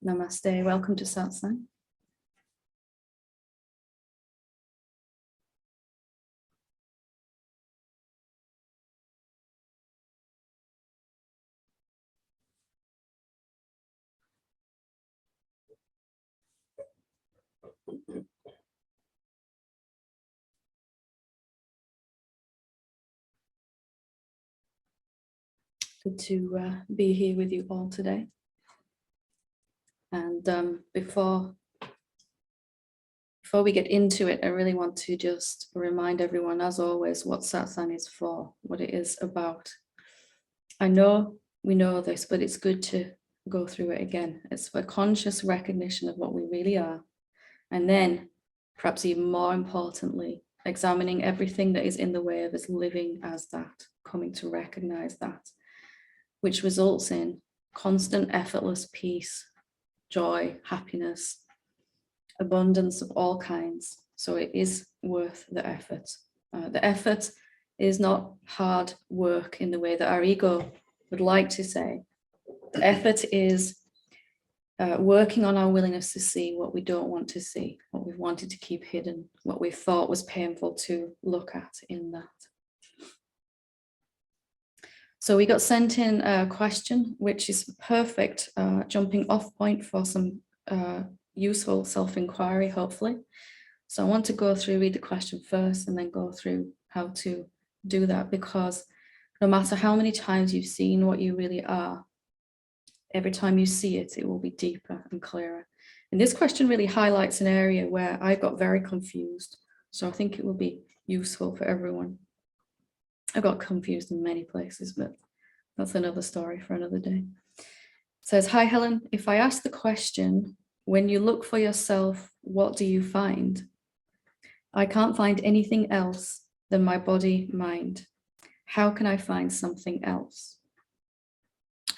Namaste, welcome to Satsang. Good to be here with you all today. And before we get into it, I really want to just remind everyone, as always, what Satsang is for, what it is about. I know we know this, but it's good to go through it again. It's for conscious recognition of what we really are. And then, perhaps even more importantly, examining everything that is in the way of us living as that, coming to recognize that, which results in constant, effortless peace, joy, happiness, abundance of all kinds. So it is worth the effort. The effort is not hard work in the way that our ego would like to say. The effort is working on our willingness to see what we don't want to see, what we've wanted to keep hidden, what we thought was painful to look at in that. So we got sent in a question, which is perfect jumping off point for some useful self-inquiry, hopefully. So I want to go through, read the question first, and then go through how to do that, because no matter how many times you've seen what you really are, every time you see it, it will be deeper and clearer. And this question really highlights an area where I got very confused. So I think it will be useful for everyone. I got confused in many places, but that's another story for another day. It says, hi, Helen. If I ask the question, when you look for yourself, what do you find? I can't find anything else than my body, mind. How can I find something else?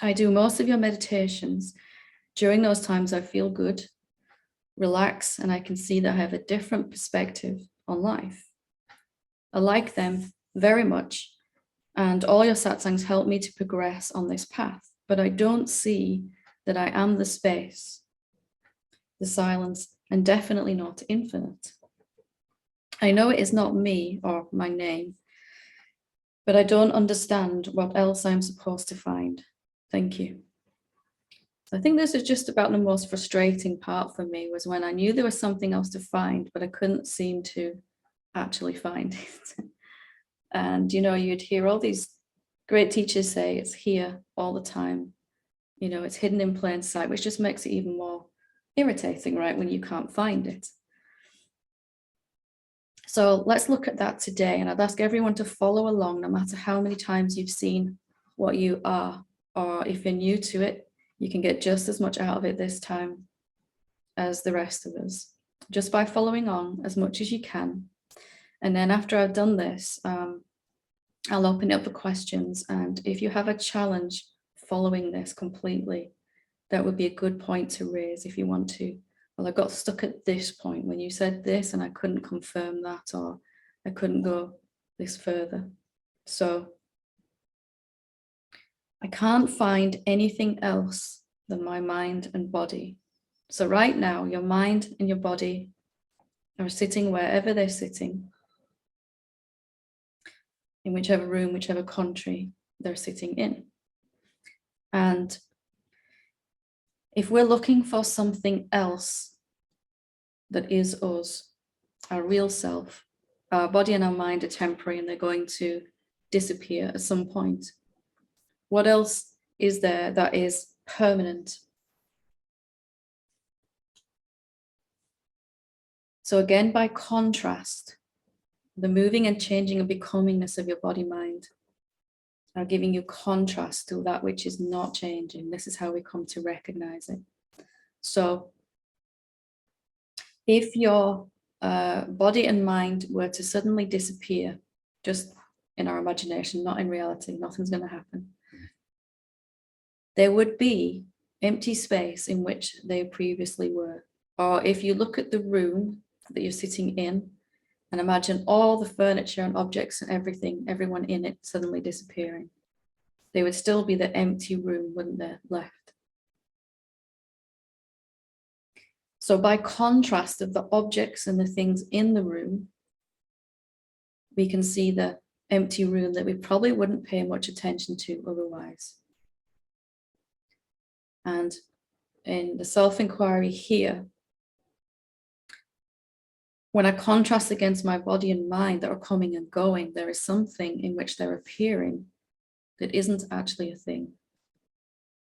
I do most of your meditations. During those times, I feel good, relax, and I can see that I have a different perspective on life. I like them very much, and all your satsangs help me to progress on this path, but I don't see that I am the space, the silence, and definitely not infinite. I know it is not me or my name, but I don't understand what else I'm supposed to find. Thank you. I think this is just about the most frustrating part for me, was when I knew there was something else to find, but I couldn't seem to actually find it. And, you know, you'd hear all these great teachers say it's here all the time. You know, it's hidden in plain sight, which just makes it even more irritating, right, when you can't find it. So let's look at that today. And I'd ask everyone to follow along, no matter how many times you've seen what you are, or if you're new to it, you can get just as much out of it this time as the rest of us, just by following on as much as you can. And then after I've done this, I'll open it up for questions. And if you have a challenge following this completely, that would be a good point to raise if you want to. Well, I got stuck at this point when you said this and I couldn't confirm that, or I couldn't go this further. So I can't find anything else than my mind and body. So right now, your mind and your body are sitting wherever they're sitting, in whichever room, whichever country they're sitting in. And if we're looking for something else that is us, our real self, our body and our mind are temporary and they're going to disappear at some point. What else is there that is permanent? So again, by contrast, the moving and changing and becomingness of your body mind are giving you contrast to that which is not changing. This is how we come to recognize it. So if your body and mind were to suddenly disappear, just in our imagination, not in reality, nothing's going to happen, there would be empty space in which they previously were. Or if you look at the room that you're sitting in and imagine all the furniture and objects and everything, everyone in it suddenly disappearing, there would still be the empty room, wouldn't there, left? So by contrast of the objects and the things in the room, we can see the empty room that we probably wouldn't pay much attention to otherwise. And in the self-inquiry here, when I contrast against my body and mind that are coming and going, there is something in which they're appearing that isn't actually a thing.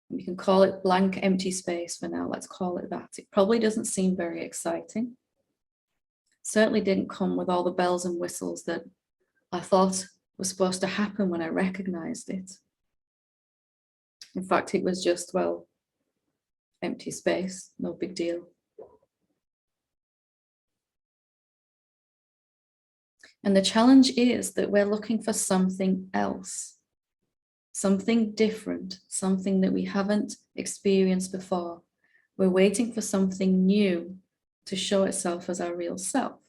We can call it blank, empty space for now. Let's call it that. It probably doesn't seem very exciting. Certainly didn't come with all the bells and whistles that I thought was supposed to happen when I recognized it. In fact, it was just, well, empty space, no big deal. And the challenge is that we're looking for something else, something different, something that we haven't experienced before. We're waiting for something new to show itself as our real self.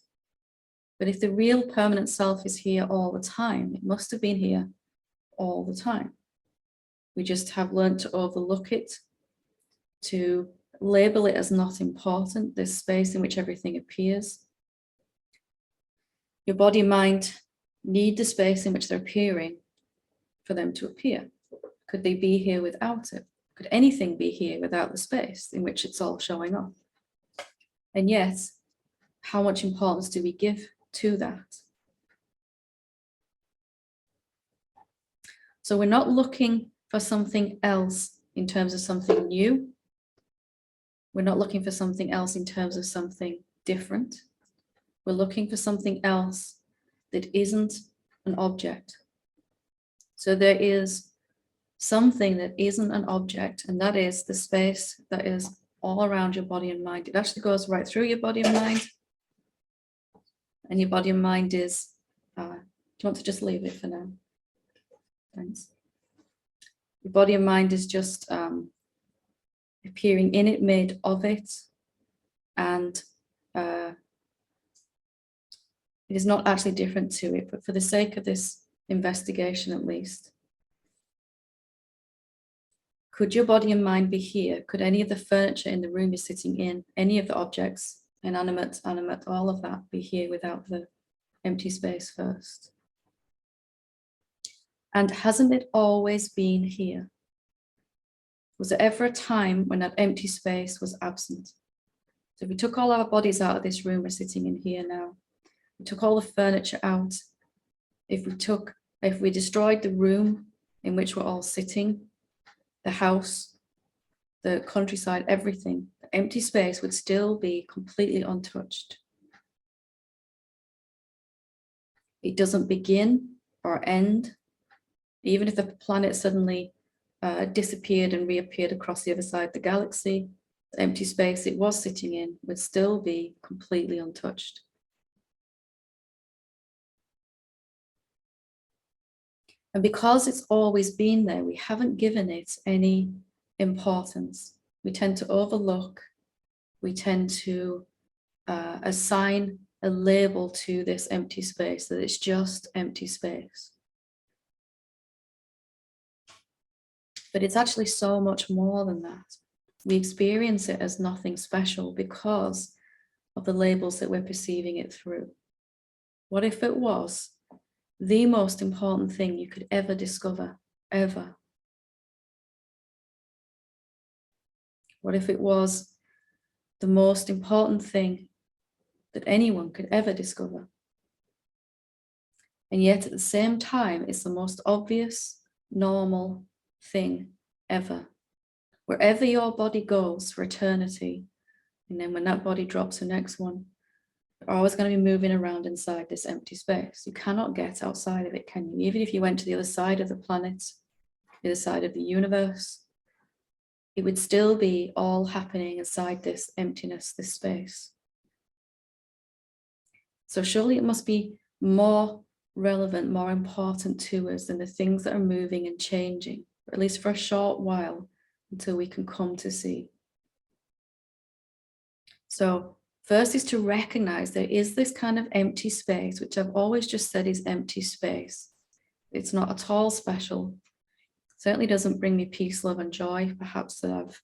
But if the real permanent self is here all the time, it must have been here all the time. We just have learned to overlook it, to label it as not important, this space in which everything appears. Your body and mind need the space in which they're appearing for them to appear. Could they be here without it? Could anything be here without the space in which it's all showing up? And yet, how much importance do we give to that? So we're not looking for something else in terms of something new. We're not looking for something else in terms of something different. We're looking for something else that isn't an object. So there is something that isn't an object, and that is the space that is all around your body and mind. It actually goes right through your body and mind. And your body and mind is, do you want to just leave it for now? Thanks. Your body and mind is just appearing in it, made of it, and it is not actually different to it, but for the sake of this investigation at least, could your body and mind be here? Could any of the furniture in the room you're sitting in, any of the objects, inanimate, animate, all of that be here without the empty space first? And hasn't it always been here? Was there ever a time when that empty space was absent? So if we took all our bodies out of this room, we're sitting in here now. We took all the furniture out. If we destroyed the room in which we're all sitting, the house, the countryside, everything, the empty space would still be completely untouched. It doesn't begin or end. Even if the planet suddenly disappeared and reappeared across the other side of the galaxy, the empty space it was sitting in would still be completely untouched. And because it's always been there, we haven't given it any importance. We tend to overlook, we tend to assign a label to this empty space, that it's just empty space. But it's actually so much more than that. We experience it as nothing special because of the labels that we're perceiving it through. What if it was the most important thing you could ever discover, ever? What if it was the most important thing that anyone could ever discover? And yet at the same time, it's the most obvious, normal thing ever. Wherever your body goes for eternity, and then when that body drops the next one, you're always going to be moving around inside this empty space. You cannot get outside of it, can you? Even if you went to the other side of the planet, the other side of the universe, it would still be all happening inside this emptiness, this space. So surely it must be more relevant, more important to us than the things that are moving and changing, or at least for a short while, until we can come to see. So first is to recognize there is this kind of empty space, which I've always just said is empty space. It's not at all special. Certainly doesn't bring me peace, love, and joy, perhaps, that I've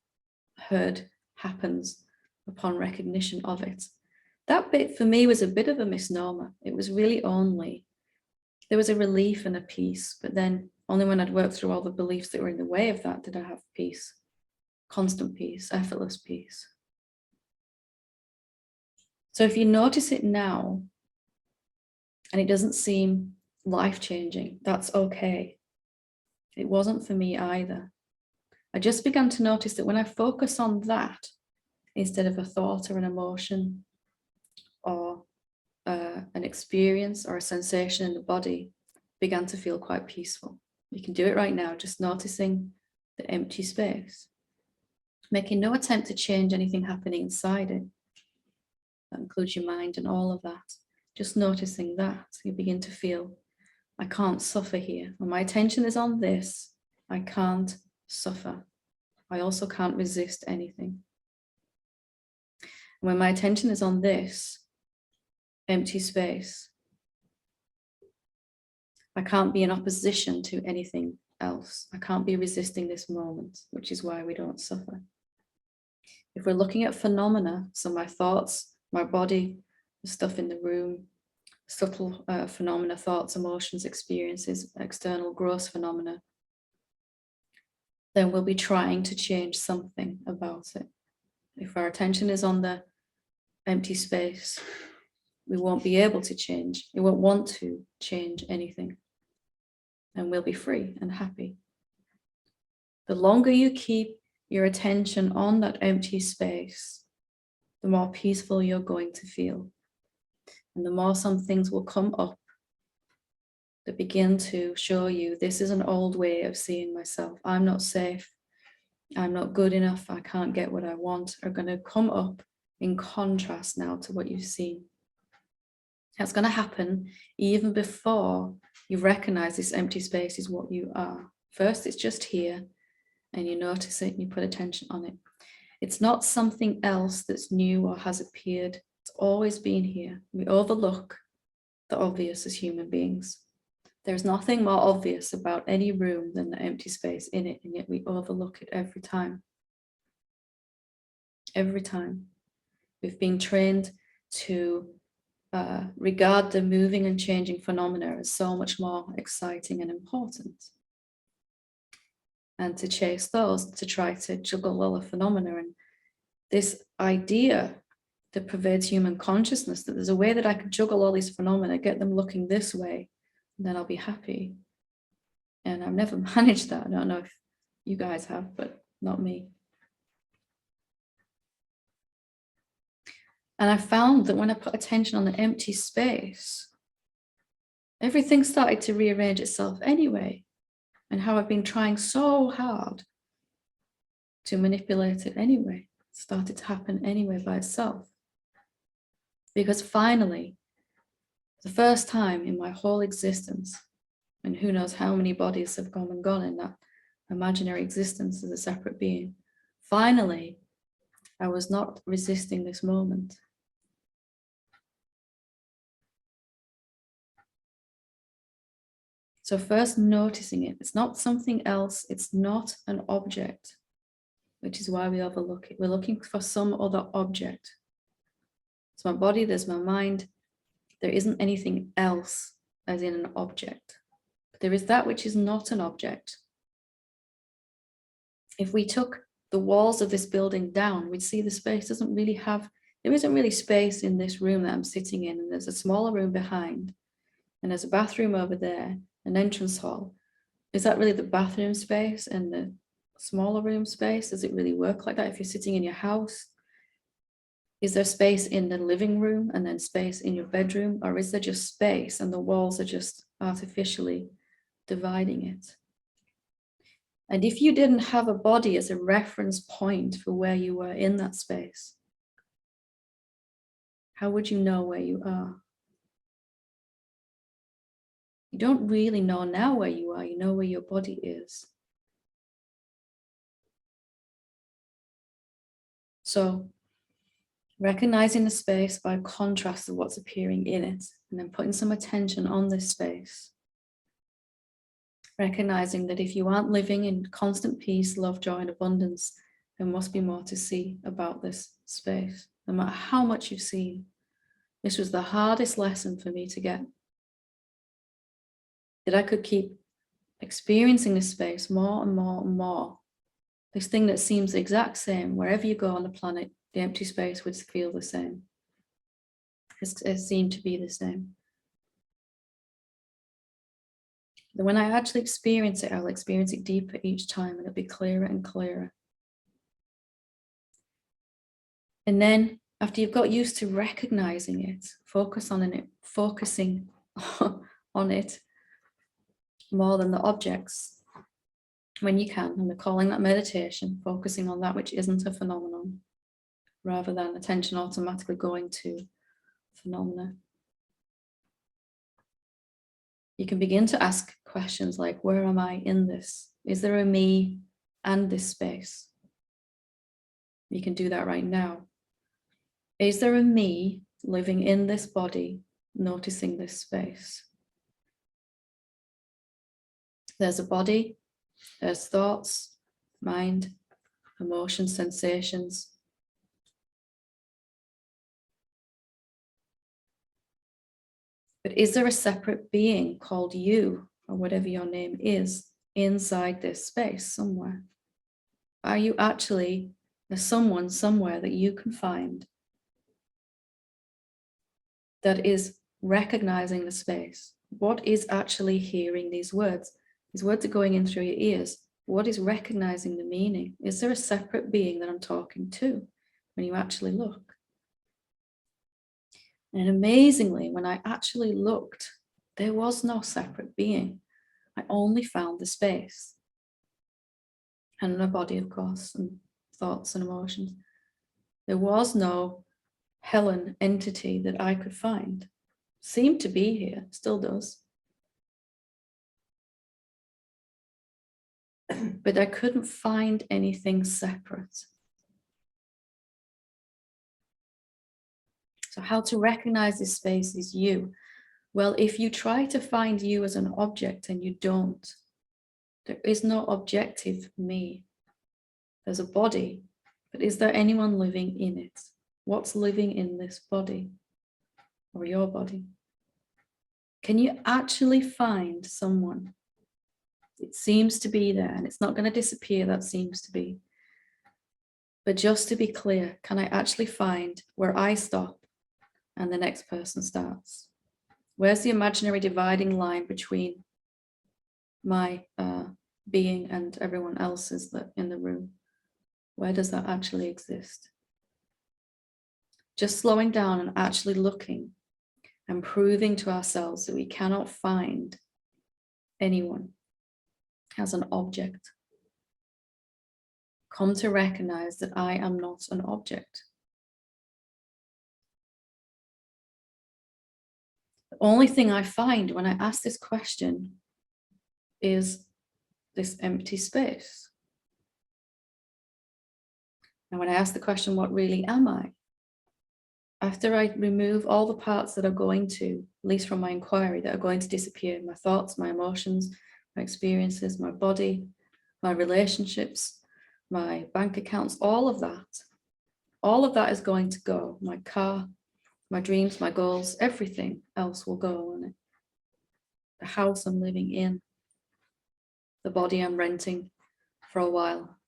heard happens upon recognition of it. That bit for me was a bit of a misnomer. It was really only, there was a relief and a peace, but then only when I'd worked through all the beliefs that were in the way of that did I have peace, constant peace, effortless peace. So if you notice it now and it doesn't seem life-changing, that's okay. It wasn't for me either. I just began to notice that when I focus on that, instead of a thought or an emotion or an experience or a sensation in the body, began to feel quite peaceful. You can do it right now, just noticing the empty space, making no attempt to change anything happening inside it. That includes your mind and all of that. Just noticing that, you begin to feel, I can't suffer here. When my attention is on this, I can't suffer. I also can't resist anything. When my attention is on this empty space, I can't be in opposition to anything else. I can't be resisting this moment, which is why we don't suffer. If we're looking at phenomena, so my thoughts, my body, the stuff in the room, subtle phenomena, thoughts, emotions, experiences, external gross phenomena, then we'll be trying to change something about it. If our attention is on the empty space, we won't be able to change. We won't want to change anything. And we'll be free and happy. The longer you keep your attention on that empty space, the more peaceful you're going to feel. And the more some things will come up that begin to show you, this is an old way of seeing myself. I'm not safe. I'm not good enough. I can't get what I want, are going to come up in contrast now to what you've seen. That's going to happen even before you recognize this empty space is what you are. First, it's just here, and you notice it and you put attention on it. It's not something else that's new or has appeared. It's always been here. We overlook the obvious as human beings. There's nothing more obvious about any room than the empty space in it, and yet we overlook it every time. Every time. We've been trained to regard the moving and changing phenomena as so much more exciting and important. And to chase those, to try to juggle all the phenomena. And this idea that pervades human consciousness, that there's a way that I could juggle all these phenomena, get them looking this way, and then I'll be happy. And I've never managed that. I don't know if you guys have, but not me. And I found that when I put attention on the empty space, everything started to rearrange itself anyway. And how I've been trying so hard to manipulate it anyway, it started to happen anyway by itself. Because finally, the first time in my whole existence, and who knows how many bodies have come and gone in that imaginary existence as a separate being, finally, I was not resisting this moment. So first noticing it, it's not something else, it's not an object, which is why we overlook it. We're looking for some other object. It's my body, there's my mind, there isn't anything else as in an object. But there is that which is not an object. If we took the walls of this building down, we'd see the space doesn't really have, there isn't really space in this room that I'm sitting in, and there's a smaller room behind, and there's a bathroom over there, an entrance hall. Is that really the bathroom space and the smaller room space? Does it really work like that if you're sitting in your house? Is there space in the living room and then space in your bedroom? Or is there just space and the walls are just artificially dividing it? And if you didn't have a body as a reference point for where you were in that space, how would you know where you are? You don't really know now where you are, you know where your body is. So recognizing the space by contrast of what's appearing in it, and then putting some attention on this space. Recognizing that if you aren't living in constant peace, love, joy, and abundance, There must be more to see about this space, no matter how much you've seen. This was the hardest lesson for me to get. That I could keep experiencing this space more and more and more. This thing that seems the exact same, wherever you go on the planet, the empty space would feel the same. It seemed to be the same. But when I actually experience it, I'll experience it deeper each time, and it'll be clearer and clearer. And then after you've got used to recognizing it, focusing on it more than the objects, when you can, and we're calling that meditation, focusing on that which isn't a phenomenon, rather than attention automatically going to phenomena. You can begin to ask questions like, where am I in this? Is there a me and this space? You can do that right now. Is there a me living in this body, noticing this space? There's a body, there's thoughts, mind, emotions, sensations. But is there a separate being called you, or whatever your name is, inside this space somewhere? Are you actually, there's someone somewhere that you can find that is recognizing the space? What is actually hearing these words? These words are going in through your ears. What is recognizing the meaning? Is there a separate being that I'm talking to when you actually look? And amazingly, when I actually looked, there was no separate being. I only found the space. And my body, of course, and thoughts and emotions. There was no Helen entity that I could find. Seemed to be here, still does. But I couldn't find anything separate. So how to recognize this space is you. Well, if you try to find you as an object and you don't, there is no objective me. There's a body, but is there anyone living in it? What's living in this body or your body? Can you actually find someone? It seems to be there and it's not going to disappear, that seems to be. But just to be clear, can I actually find where I stop and the next person starts? Where's the imaginary dividing line between my being and everyone else's in the room? Where does that actually exist? Just slowing down and actually looking and proving to ourselves that we cannot find anyone as an object. Come to recognize that I am not an object. The only thing I find when I ask this question is this empty space. And when I ask the question, what really am I? After I remove all the parts that are going to, at least from my inquiry, that are going to disappear, my thoughts, my emotions, my experiences, my body, my relationships, my bank accounts, all of that is going to go. My car, my dreams, my goals, everything else will go on it. The house I'm living in, the body I'm renting for a while.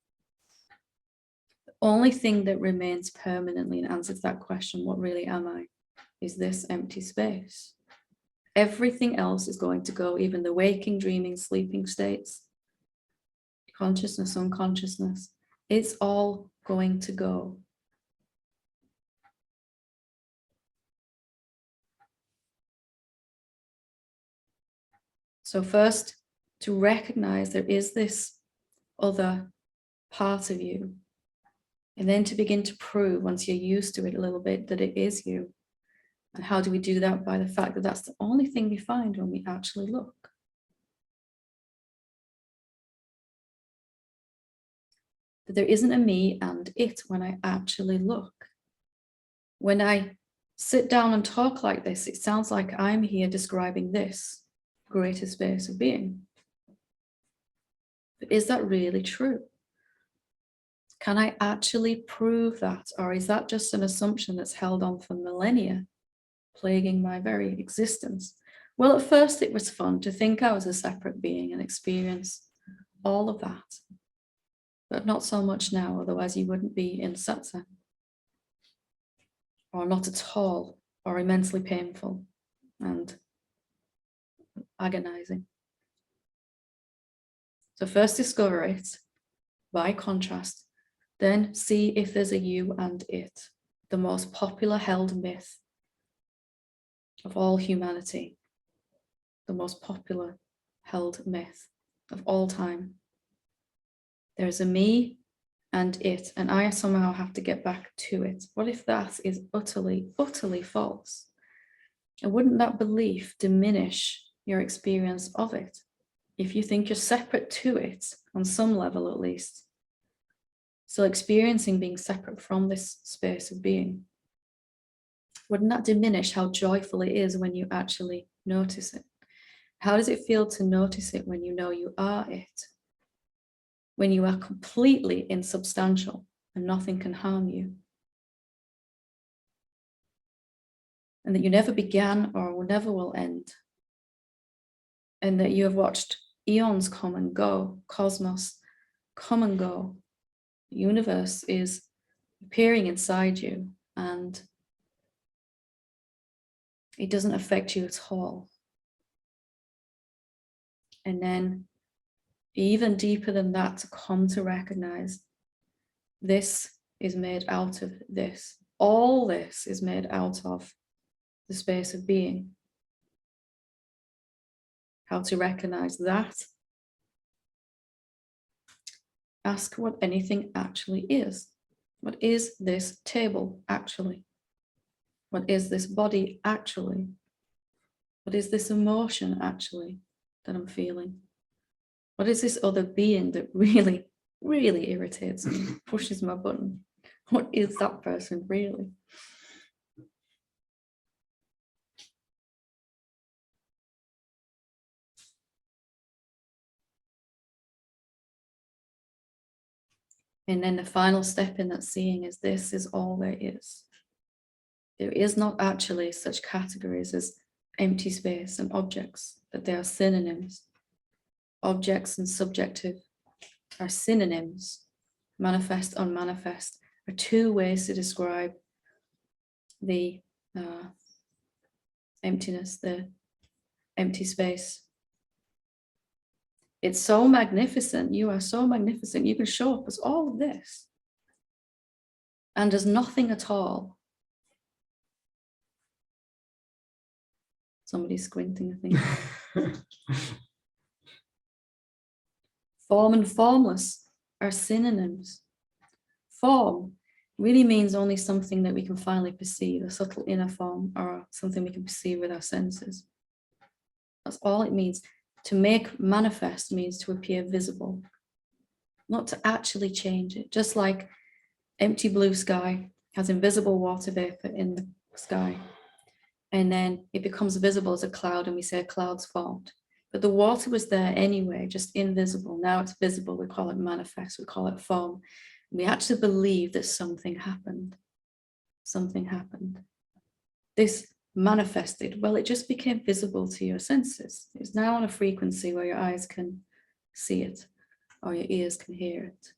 The only thing that remains permanently and answers that question, what really am I, is this empty space. Everything else is going to go, even the waking, dreaming, sleeping states, consciousness, unconsciousness, it's all going to go. So first, to recognize there is this other part of you, and then to begin to prove, once you're used to it a little bit, that it is you. And how do we do that? By the fact that that's the only thing we find when we actually look. That there isn't a me and it when I actually look. When I sit down and talk like this, it sounds like I'm here describing this greater space of being. But is that really true? Can I actually prove that? Or is that just an assumption that's held on for millennia, plaguing my very existence? Well, at first it was fun to think I was a separate being and experience all of that, but not so much now, otherwise you wouldn't be in Satsang. Or not at all, or immensely painful and agonizing. So first discover it, by contrast, then see if there's a you and it, the most popular held myth of all humanity, the most popular held myth of all time. There's a me and it, and I somehow have to get back to it. What if that is utterly, utterly false? And wouldn't that belief diminish your experience of it? If you think you're separate to it, on some level at least, so experiencing being separate from this space of being, wouldn't that diminish how joyful it is when you actually notice it? How does it feel to notice it when you know you are it? When you are completely insubstantial and nothing can harm you? And that you never began or never will end. And that you have watched eons come and go, cosmos come and go. The universe is appearing inside you and it doesn't affect you at all. And then even deeper than that, to come to recognize this is made out of this. All this is made out of the space of being. How to recognize that. Ask what anything actually is. What is this table actually? What is this body actually? What is this emotion actually that I'm feeling? What is this other being that really, really irritates me, pushes my button? What is that person really? And then the final step in that seeing is this is all there is. There is not actually such categories as empty space and objects, but they are synonyms. Objects and subjective are synonyms. Manifest, unmanifest are two ways to describe the emptiness, the empty space. It's so magnificent. You are so magnificent. You can show up as all of this and as nothing at all. Somebody's squinting, I think. Form and formless are synonyms. Form really means only something that we can finally perceive, a subtle inner form, or something we can perceive with our senses. That's all it means. To make manifest means to appear visible, not to actually change it. Just like empty blue sky has invisible water vapor in the sky, and then it becomes visible as a cloud, and we say a cloud's formed. But the water was there anyway, just invisible. Now it's visible. We call it manifest. We call it form. We actually believe that something happened. Something happened. This manifested. Well, it just became visible to your senses. It's now on a frequency where your eyes can see it or your ears can hear it.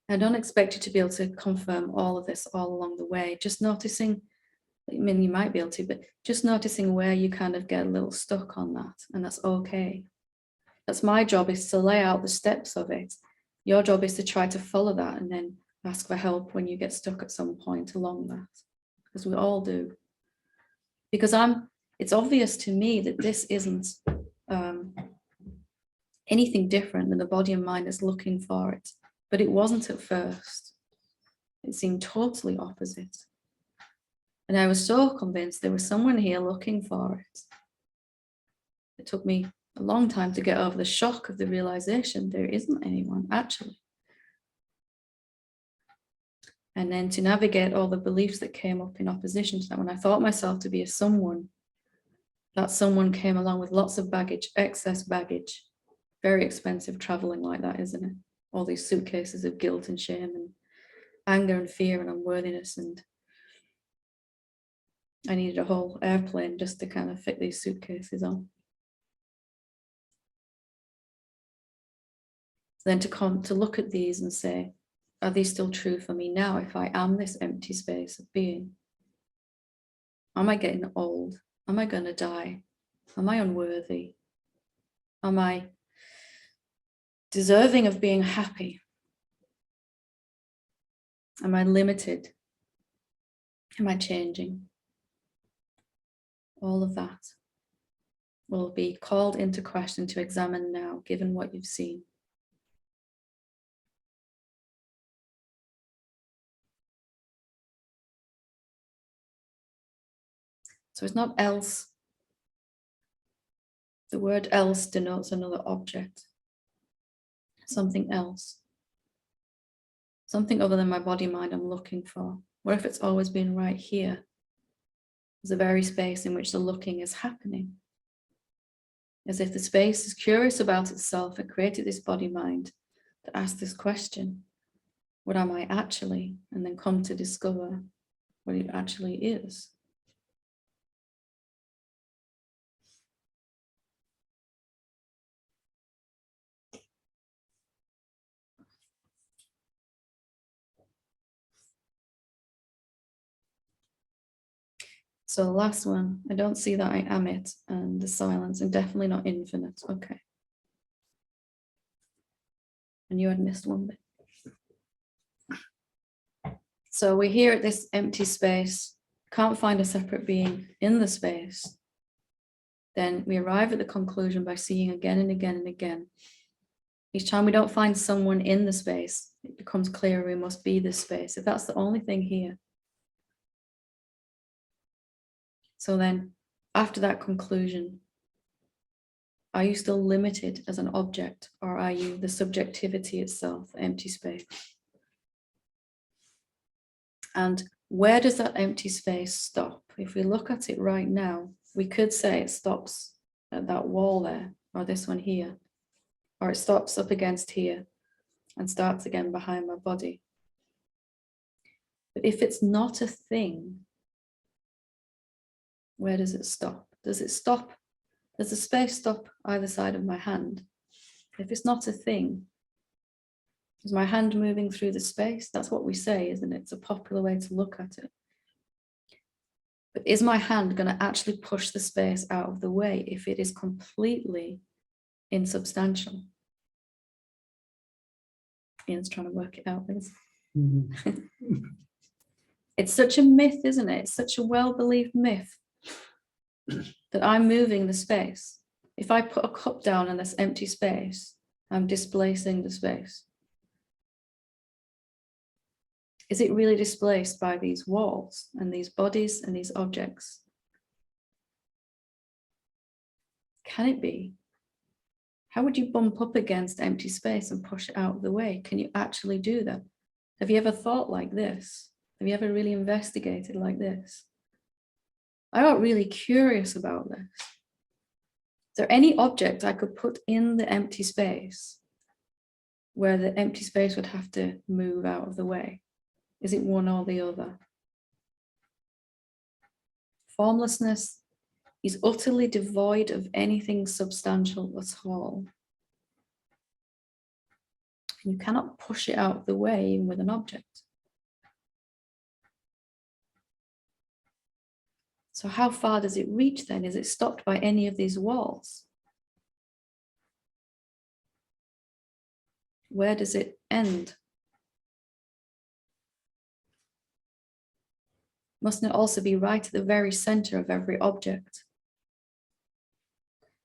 I don't expect you to be able to confirm all of this all along the way. Just noticing, I mean, you might be able to, but just noticing where you kind of get a little stuck on that, and that's okay. That's my job, is to lay out the steps of it. Your job is to try to follow that and then ask for help when you get stuck at some point along that, because we all do. Because it's obvious to me that this isn't anything different than the body and mind is looking for it. But it wasn't at first. It seemed totally opposite. And I was so convinced there was someone here looking for it. It took me a long time to get over the shock of the realization there isn't anyone, actually. And then to navigate all the beliefs that came up in opposition to that. When I thought myself to be a someone, that someone came along with lots of baggage, excess baggage. Very expensive traveling like that, isn't it? All these suitcases of guilt and shame and anger and fear and unworthiness, and I needed a whole airplane just to kind of fit these suitcases on. Then to come to look at these and say, are these still true for me now if I am this empty space of being? Am I getting old? Am I going to die? Am I unworthy? Am I deserving of being happy? Am I limited? Am I changing? All of that will be called into question to examine now, given what you've seen. So it's not else. The word else denotes another object, something else, something other than my body mind I'm looking for. What if it's always been right here? It's the very space in which the looking is happening. As if the space is curious about itself and created this body mind to ask this question, what am I actually? And then come to discover what it actually is. So the last one, I don't see that I am it, and the silence, and definitely not infinite. Okay. And you had missed one bit. So we're here at this empty space, can't find a separate being in the space. Then we arrive at the conclusion by seeing again and again and again. Each time we don't find someone in the space, it becomes clearer we must be this space. If that's the only thing here. So then, after that conclusion, are you still limited as an object, or are you the subjectivity itself, the empty space? And where does that empty space stop? If we look at it right now, we could say it stops at that wall there, or this one here, or it stops up against here and starts again behind my body. But if it's not a thing, where does it stop? Does it stop? Does the space stop either side of my hand? If it's not a thing, is my hand moving through the space? That's what we say, isn't it? It's a popular way to look at it. But is my hand going to actually push the space out of the way if it is completely insubstantial? Ian's trying to work it out, Liz. Mm-hmm. It's such a myth, isn't it? It's such a well-believed myth that I'm moving the space. If I put a cup down in this empty space, I'm displacing the space. Is it really displaced by these walls and these bodies and these objects? Can it be? How would you bump up against empty space and push it out of the way? Can you actually do that? Have you ever thought like this? Have you ever really investigated like this? I got really curious about this. Is there any object I could put in the empty space where the empty space would have to move out of the way? Is it one or the other? Formlessness is utterly devoid of anything substantial at all. You cannot push it out of the way even with an object. So how far does it reach then? Is it stopped by any of these walls? Where does it end? Mustn't it also be right at the very center of every object?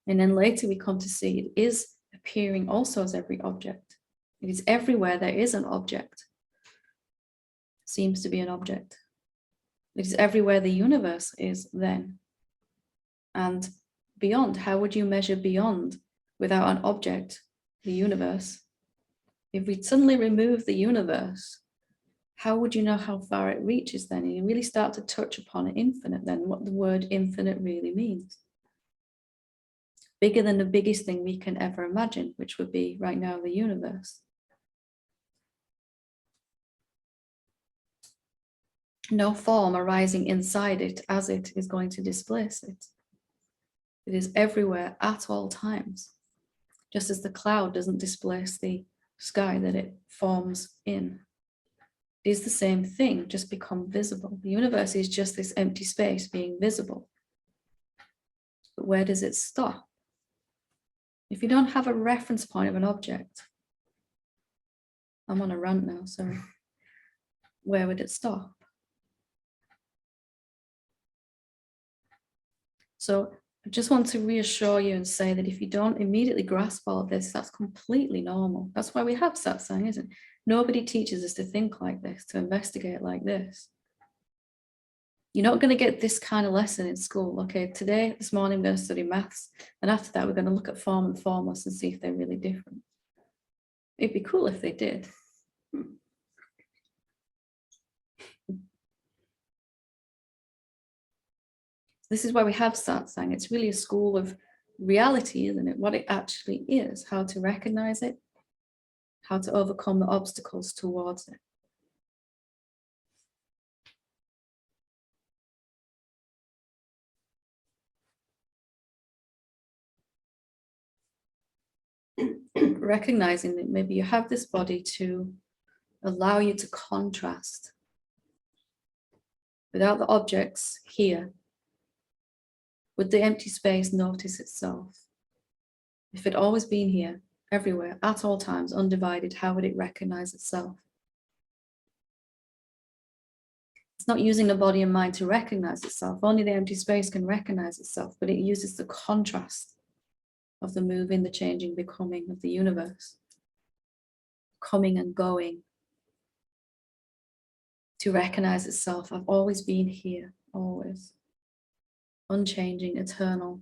And then later we come to see it is appearing also as every object. It is everywhere there is an object. Seems to be an object. It is everywhere the universe is then. And beyond, how would you measure beyond without an object, the universe? If we suddenly remove the universe, how would you know how far it reaches then? And you really start to touch upon infinite then, what the word infinite really means. bigger than the biggest thing we can ever imagine, which would be right now the universe. No form arising inside it as it is going to displace it. It is everywhere at all times, just as the cloud doesn't displace the sky that it forms in. It is the same thing, just become visible. The universe is just this empty space being visible. But where does it stop? If you don't have a reference point of an object, I'm on a rant now, sorry. Where would it stop? So I just want to reassure you and say that if you don't immediately grasp all of this, that's completely normal. That's why we have satsang, isn't it? Nobody teaches us to think like this, to investigate like this. You're not going to get this kind of lesson in school. Okay, this morning, I'm going to study maths. And after that, we're going to look at form and formless and see if they're really different. It'd be cool if they did. This is why we have satsang. It's really a school of reality, isn't it? What it actually is, how to recognize it, how to overcome the obstacles towards it. Recognizing that maybe you have this body to allow you to contrast. Without the objects here, would the empty space notice itself? If it always been here, everywhere, at all times, undivided, how would it recognize itself? It's not using the body and mind to recognize itself. Only the empty space can recognize itself, but it uses the contrast of the moving, the changing, becoming of the universe, coming and going, to recognize itself. I've always been here, always. Unchanging, eternal,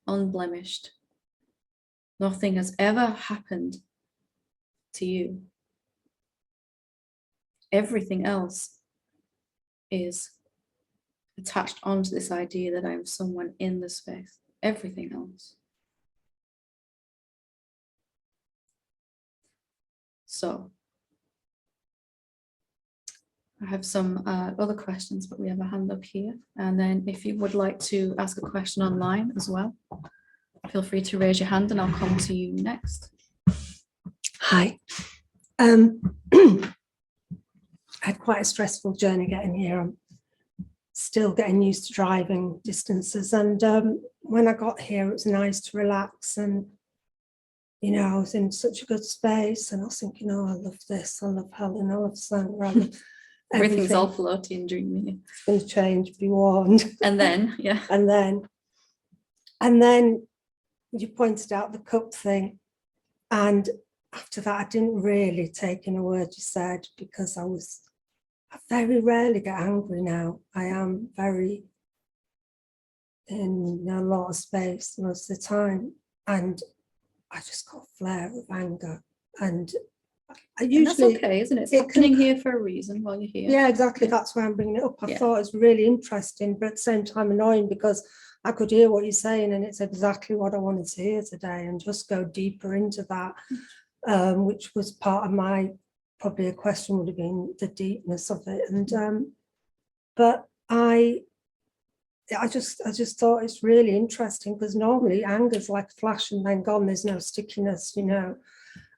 unblemished. Nothing has ever happened to you. Everything else is attached onto this idea that I am someone in the space. Everything else. So, I have some other questions, but we have a hand up here. And then if you would like to ask a question online as well, feel free to raise your hand and I'll come to you next. Hi. I had quite a stressful journey getting here. I'm still getting used to driving distances. And when I got here, it was nice to relax. And, you know, I was in such a good space. And I was thinking, oh, I love this. I love Helen. I love Satsang. Everything's all floaty and dreamy. It's going to change, be warned. And then, yeah. And then you pointed out the cup thing. And after that, I didn't really take in a word you said, because I very rarely get angry now. I am very in a lot of space most of the time. And I just got a flare of anger. And I usually, that's okay, isn't it? It's happening here for a reason while you're here. Yeah, exactly. That's why I'm bringing it up. I thought it was really interesting, but at the same time annoying, because I could hear what you're saying and it's exactly what I wanted to hear today, and just go deeper into that, which was part of my, probably a question would have been the deepness of it. And but I just thought it's really interesting, because normally anger's like a flash and then gone. There's no stickiness, you know.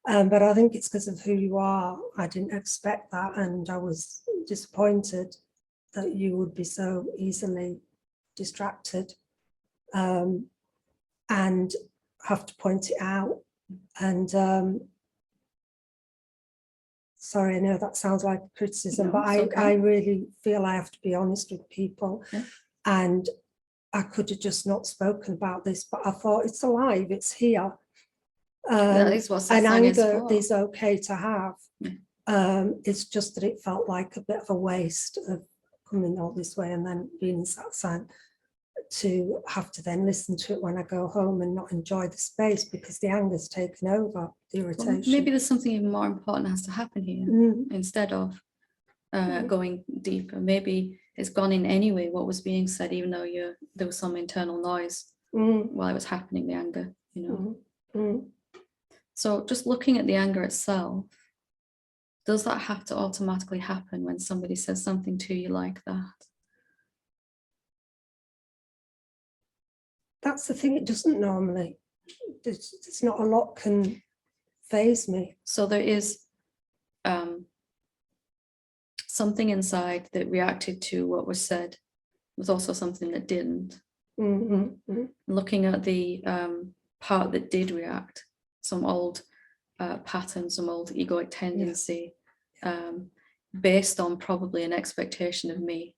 But I think it's because of who you are. I didn't expect that, and I was disappointed that you would be so easily distracted and have to point it out. And sorry, I know that sounds like criticism, but I really feel I have to be honest with people. Yeah. And I could have just not spoken about this, but I thought it's alive, it's here. That is what and anger is okay to have. Yeah. It's just that it felt like a bit of a waste of coming all this way and then being in satsang, to have to then listen to it when I go home and not enjoy the space because the anger's taken over, the irritation. Well, maybe there's something even more important has to happen here instead of going deeper. Maybe it's gone in anyway, what was being said, even though there was some internal noise while it was happening, the anger. So just looking at the anger itself, does that have to automatically happen when somebody says something to you like that? That's the thing, it doesn't normally. There's not a lot can faze me. So there is something inside that reacted to what was said. There's also something that didn't. Looking at the part that did react, some old pattern, some old egoic tendency, based on probably an expectation of me,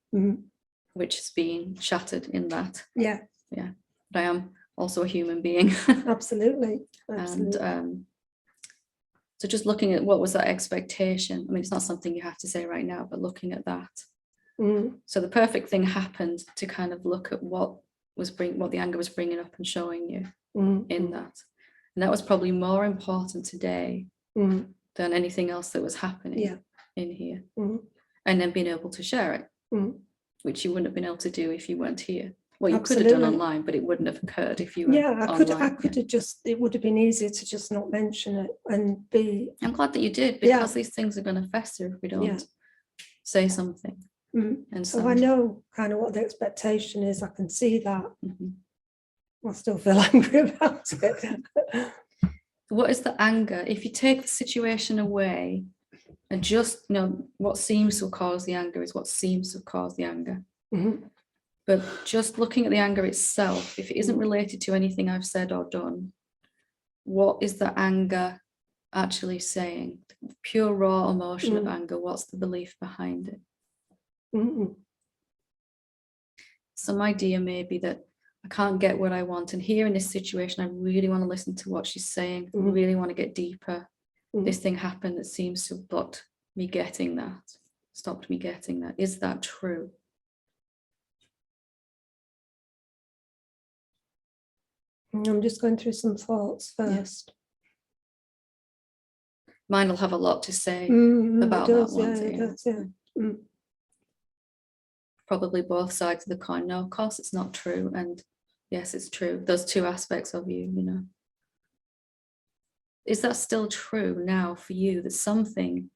which has been shattered in that. Yeah. But I am also a human being. Absolutely. And so just looking at what was that expectation. I mean, it's not something you have to say right now, but looking at that. So the perfect thing happened to kind of look at what the anger was bringing up and showing you in that. And that was probably more important today than anything else that was happening in here. And then being able to share it, which you wouldn't have been able to do if you weren't here. Well, you could have done online, but it wouldn't have occurred if you were online. I could have just, it would have been easier to just not mention it and be. I'm glad that you did, because these things are going to fester if we don't say something. And so I know kind of what the expectation is. I can see that. I still feel angry about it. What is the anger? If you take the situation away and just, what seems to cause the anger is what seems to cause the anger. But just looking at the anger itself, if it isn't related to anything I've said or done, what is the anger actually saying? The pure raw emotion of anger, what's the belief behind it? Some idea maybe that I can't get what I want, and here in this situation I really want to listen to what she's saying, really want to get deeper. This thing happened that seems to have blocked me getting that, stopped me getting that. Is that true? I'm just going through some thoughts first. Mine will have a lot to say about that one. Probably both sides of the coin. No, of course it's not true, and yes, it's true. Those two aspects of you, Is that still true now for you, that something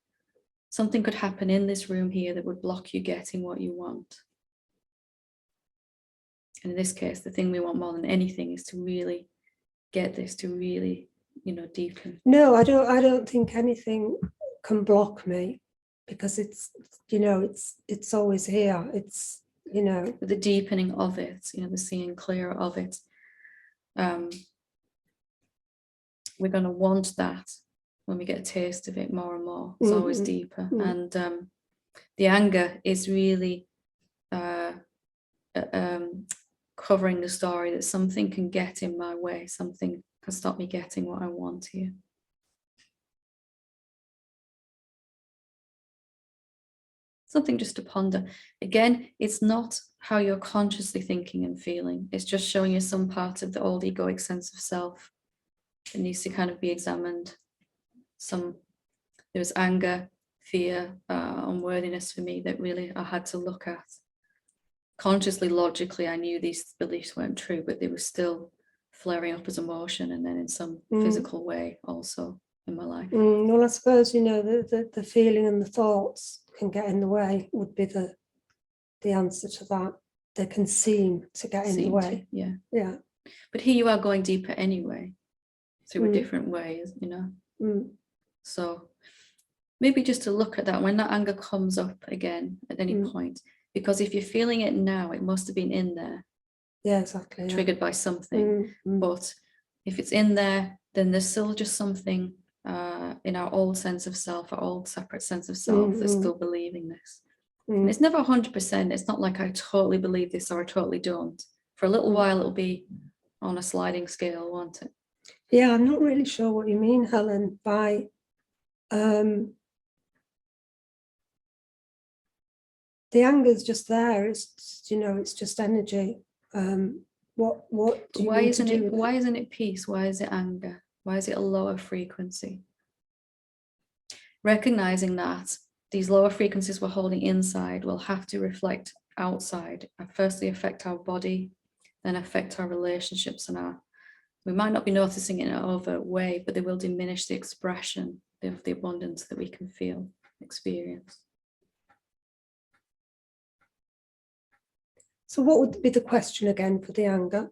could happen in this room here that would block you getting what you want? And in this case, the thing we want more than anything is to really get this, to really, deepen. No, I don't think anything can block me, because it's always here. It's, the deepening of it, the seeing clearer of it. We're going to want that when we get a taste of it more and more. It's always deeper. And the anger is really covering the story that something can get in my way, something can stop me getting what I want here. Something just to ponder. Again, it's not how you're consciously thinking and feeling. It's just showing you some part of the old egoic sense of self that needs to kind of be examined. There was anger, fear, unworthiness for me that really I had to look at. Consciously, logically, I knew these beliefs weren't true, but they were still flaring up as emotion, and then in some physical way also in my life. Well, I suppose, the feeling and the thoughts can get in the way would be the answer to that. They can seem to get in the way. Yeah. But here you are going deeper anyway, through a different way, So maybe just to look at that when that anger comes up again at any point, because if you're feeling it now, it must have been in there. Yeah, exactly. Triggered by something. But if it's in there, then there's still just something in our old sense of self, our old separate sense of self that's still believing this. And it's never 100%. It's not like I totally believe this or I totally don't. For a little while, it'll be on a sliding scale, won't it? Yeah, I'm not really sure what you mean, Helen, by the anger's just there. It's it's just energy. What do you why need isn't to do it? with Why isn't it peace? Why is it anger? Why is it a lower frequency? Recognizing that these lower frequencies we're holding inside will have to reflect outside and firstly affect our body, then affect our relationships and our We might not be noticing it in an overt way, but they will diminish the expression of the abundance that we can feel, experience. So what would be the question again for the anger?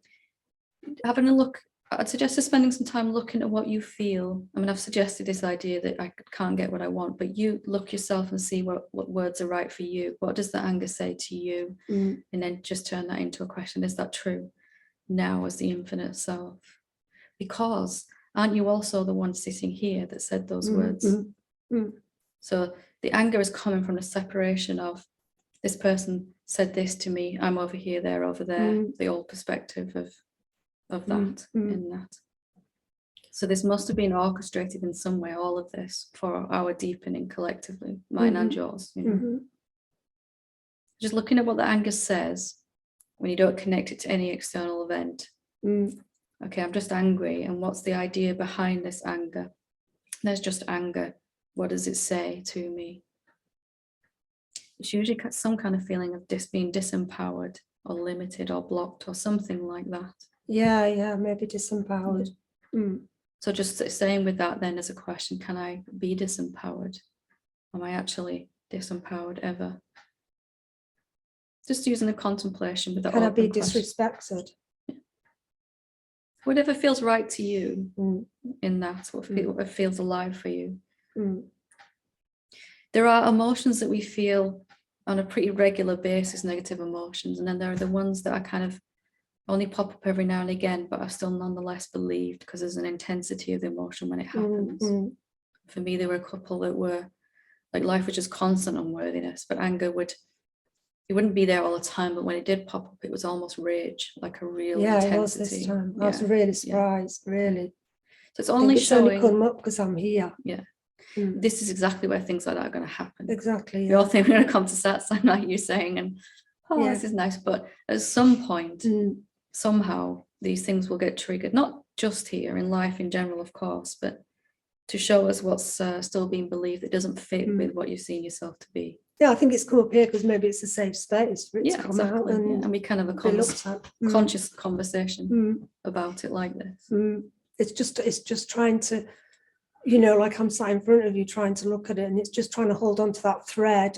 Having a look, I'd suggest spending some time looking at what you feel. I mean, I've suggested this idea that I can't get what I want, but you look yourself and see what words are right for you. What does the anger say to you? And then just turn that into a question. Is that true now as the infinite self? Because aren't you also the one sitting here that said those words? So the anger is coming from the separation of this person said this to me, I'm over here, they're over there, the old perspective of that in that. So this must have been orchestrated in some way, all of this, for our deepening collectively, mine and yours. You know? Just looking at what the anger says when you don't connect it to any external event. Okay, I'm just angry, and what's the idea behind this anger? There's just anger. What does it say to me? It's usually some kind of feeling of being disempowered or limited or blocked or something like that. Yeah, maybe disempowered. So just saying with that then as a question, can I be disempowered? Am I actually disempowered ever? Just using a contemplation with that. Can I be question. Disrespected? Yeah. Whatever feels right to you in that, what feels alive for you. There are emotions that we feel on a pretty regular basis, negative emotions, and then there are the ones that are kind of only pop up every now and again, but are still nonetheless believed because there's an intensity of the emotion when it happens. For me, there were a couple that were like life was just constant unworthiness, but anger it wouldn't be there all the time, but when it did pop up, it was almost rage, like a real intensity. It was this time. I was really surprised, really. So it's only showing. It's only come up because I'm here. Yeah. This is exactly where things like that are going to happen. Exactly. We all think we're going to come to Satsang, like you're saying, and this is nice. But at some point, somehow, these things will get triggered. Not just here in life in general, of course, but to show us what's still being believed that doesn't fit with what you've seen yourself to be. Yeah, I think it's come up here because maybe it's a safe space for it to come out and we kind of a conscious conversation about it like this. It's just trying to, you know, like I'm sat in front of you trying to look at it, and it's just trying to hold on to that thread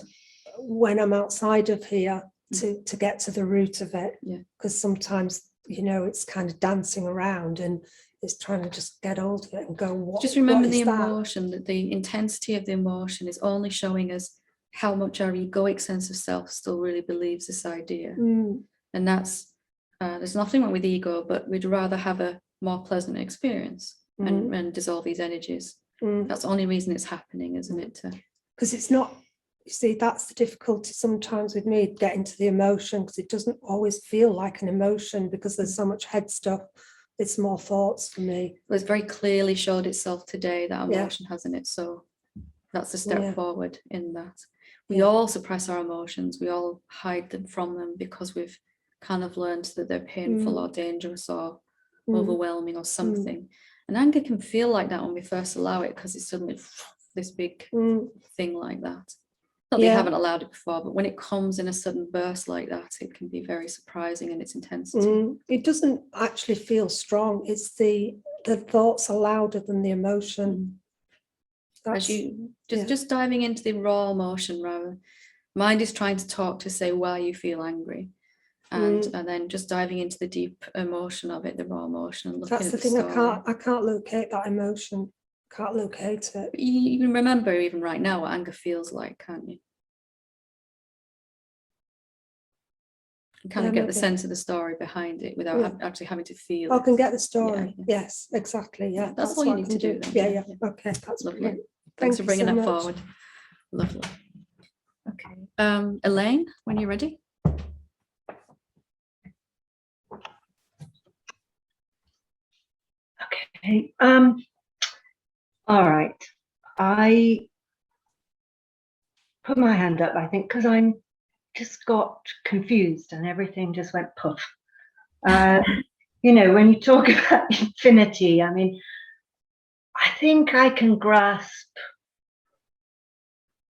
when I'm outside of here to get to the root of it. Because sometimes, you know, it's kind of dancing around and it's trying to just get hold of it and go, what? Just remember the emotion, that the intensity of the emotion is only showing us how much our egoic sense of self still really believes this idea. And that's, there's nothing wrong with ego, but we'd rather have a more pleasant experience and dissolve these energies. That's the only reason it's happening, isn't it? Because it's not, you see, that's the difficulty sometimes with me getting to the emotion, because it doesn't always feel like an emotion because there's so much head stuff. It's more thoughts for me. Well, it's very clearly showed itself today that emotion has in it. So that's a step forward in that. We all suppress our emotions. We all hide them from them because we've kind of learned that they're painful or dangerous or overwhelming or something. And anger can feel like that when we first allow it, because it's suddenly this big thing like that. Not that you haven't allowed it before, but when it comes in a sudden burst like that, it can be very surprising in its intensity. It doesn't actually feel strong. It's the thoughts are louder than the emotion. As you just diving into the raw emotion, rather, mind is trying to talk to say why you feel angry, and then just diving into the deep emotion of it, the raw emotion, and looking. That's the thing. I can't locate that emotion. Can't locate it. You can remember even right now what anger feels like, can't you? You kind of get the sense of the story behind it without actually having to feel it. I can get the story. Yes, exactly. Yeah, that's all you need to do. Yeah. Okay, that's lovely. Great. Thanks for bringing that forward. Lovely. Okay, Elaine, when you're ready. Okay. All right. I put my hand up, I think, because I'm just got confused and everything just went poof. You know, when you talk about infinity, I mean, I think I can grasp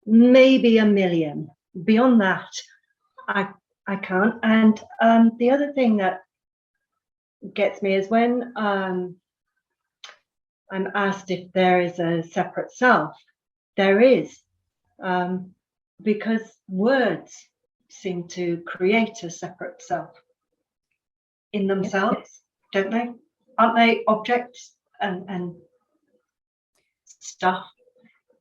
maybe 1 million. Beyond that, I can't. And the other thing that gets me is when I'm asked if there is a separate self. There is, because words seem to create a separate self in themselves, don't they? Aren't they objects and stuff?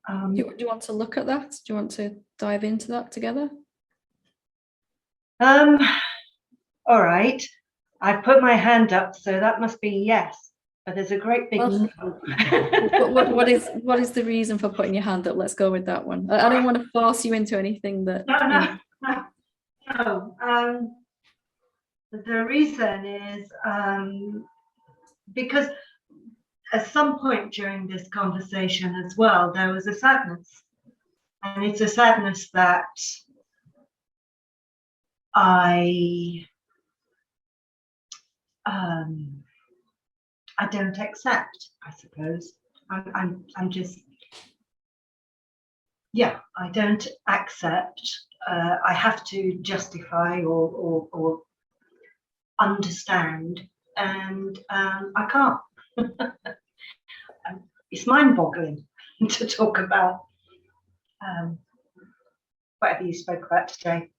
Do you want to look at that? Do you want to dive into that together? All right. I put my hand up, so that must be yes. But there's a great big Well, no. what is the reason for putting your hand up? Let's go with that one. I don't want to force you into anything that. No. The reason is because at some point during this conversation as well, there was a sadness, and it's a sadness that I don't accept, I suppose. I'm just, yeah, I don't accept. I have to justify or understand, and I can't. It's mind-boggling to talk about whatever you spoke about today.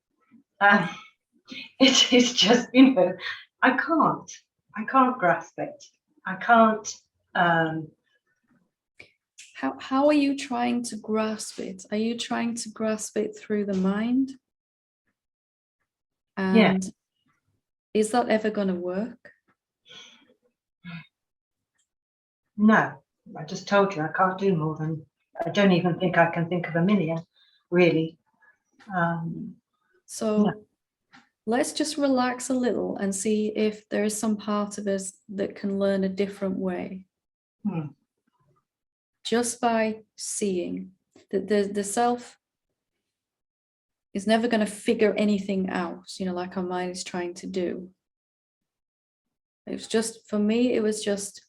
It is just, I can't grasp it. I can't. How are you trying to grasp it? Are you trying to grasp it through the mind? And is that ever going to work? No, I just told you I can't do more than, I don't even think I can think of a million, really. So let's just relax a little and see if there is some part of us that can learn a different way. Just by seeing that the self is never going to figure anything out, like our mind is trying to do. It was just, for me, it was just,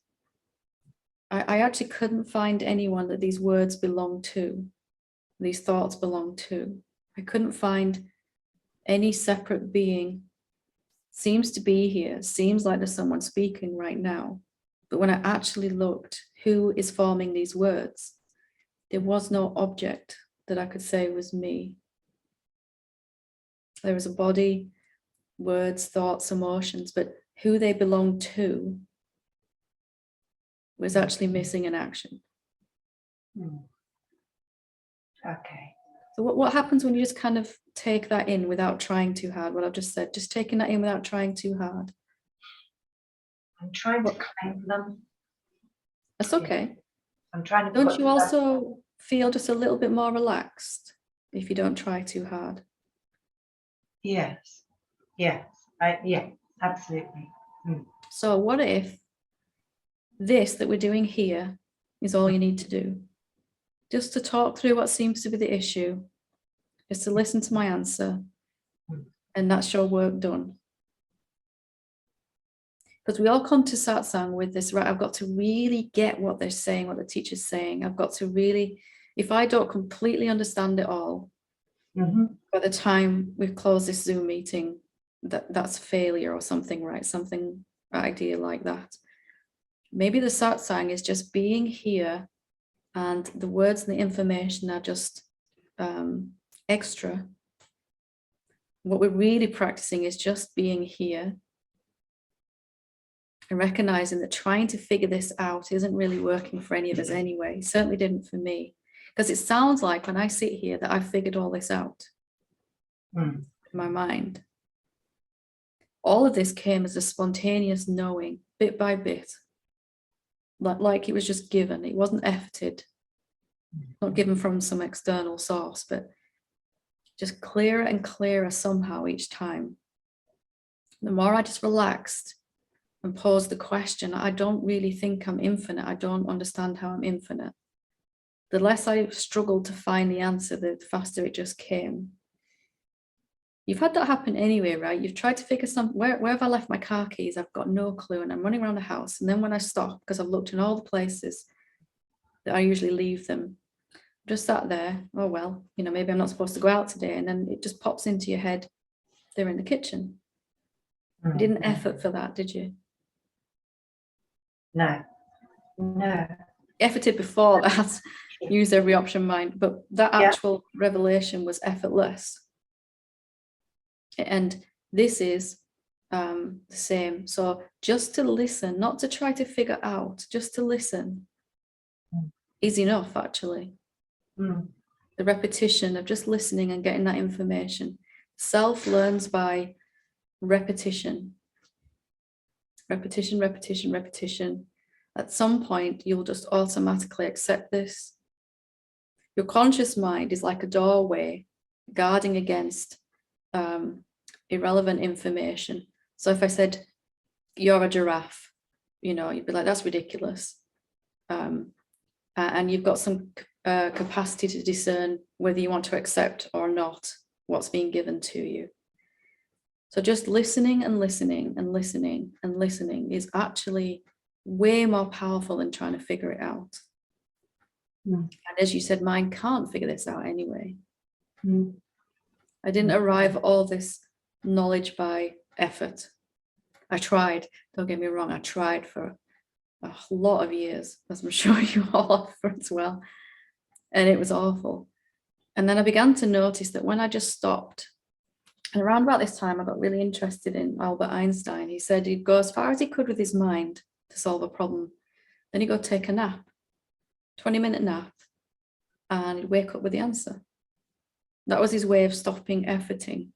I actually couldn't find anyone that these words belong to, these thoughts belong to. I couldn't find any separate being. Seems to be here, seems like there's someone speaking right now. But when I actually looked, who is forming these words? There was no object that I could say was me. There was a body, words, thoughts, emotions, but who they belonged to was actually missing an action. Okay. So what happens when you just kind of take that in without trying too hard? What I've just said, just taking that in without trying too hard. I'm trying to claim them. That's okay. I'm trying to. Don't you also feel just a little bit more relaxed if you don't try too hard? Yes, absolutely. So what if this that we're doing here is all you need to do? Just to talk through what seems to be the issue, just to listen to my answer, and that's your work done. Because we all come to satsang with this, right? I've got to really get what they're saying, what the teacher's saying. I've got to really, if I don't completely understand it all, by the time we've closed this Zoom meeting, that's failure or something, right? Something idea like that. Maybe the satsang is just being here, and the words and the information are just extra. What we're really practicing is just being here and recognizing that trying to figure this out isn't really working for any of us anyway. It certainly didn't for me, because it sounds like when I sit here that I've figured all this out in my mind. All of this came as a spontaneous knowing, bit by bit, like it was just given. It wasn't efforted, not given from some external source, but just clearer and clearer somehow each time. The more I just relaxed and posed the question, I don't really think I'm infinite. I don't understand how I'm infinite. The less I struggled to find the answer, the faster it just came. You've had that happen anyway, right? You've tried to figure something, where have I left my car keys? I've got no clue, and I'm running around the house. And then when I stop, because I've looked in all the places that I usually leave them, just sat there, oh well, maybe I'm not supposed to go out today. And then it just pops into your head, they're in the kitchen. You didn't effort for that, did you? No. Efforted before that, use every option mind, but that actual revelation was effortless. And this is the same. So just to listen, not to try to figure out, just to listen is enough, actually. The repetition of just listening and getting that information. Self learns by repetition. Repetition, repetition, repetition. At some point, you'll just automatically accept this. Your conscious mind is like a doorway guarding against irrelevant information. So if I said, you're a giraffe, you'd be like, that's ridiculous. And you've got some capacity to discern whether you want to accept or not what's being given to you. So just listening and listening and listening and listening is actually way more powerful than trying to figure it out. And as you said, mine can't figure this out anyway. I didn't arrive at all this knowledge by effort. I tried, don't get me wrong, I tried for a lot of years, as I'm sure you all have as well. And it was awful. And then I began to notice that when I just stopped, and around about this time, I got really interested in Albert Einstein. He said he'd go as far as he could with his mind to solve a problem. Then he'd go take a nap, 20-minute nap, and he'd wake up with the answer. That was his way of stopping efforting.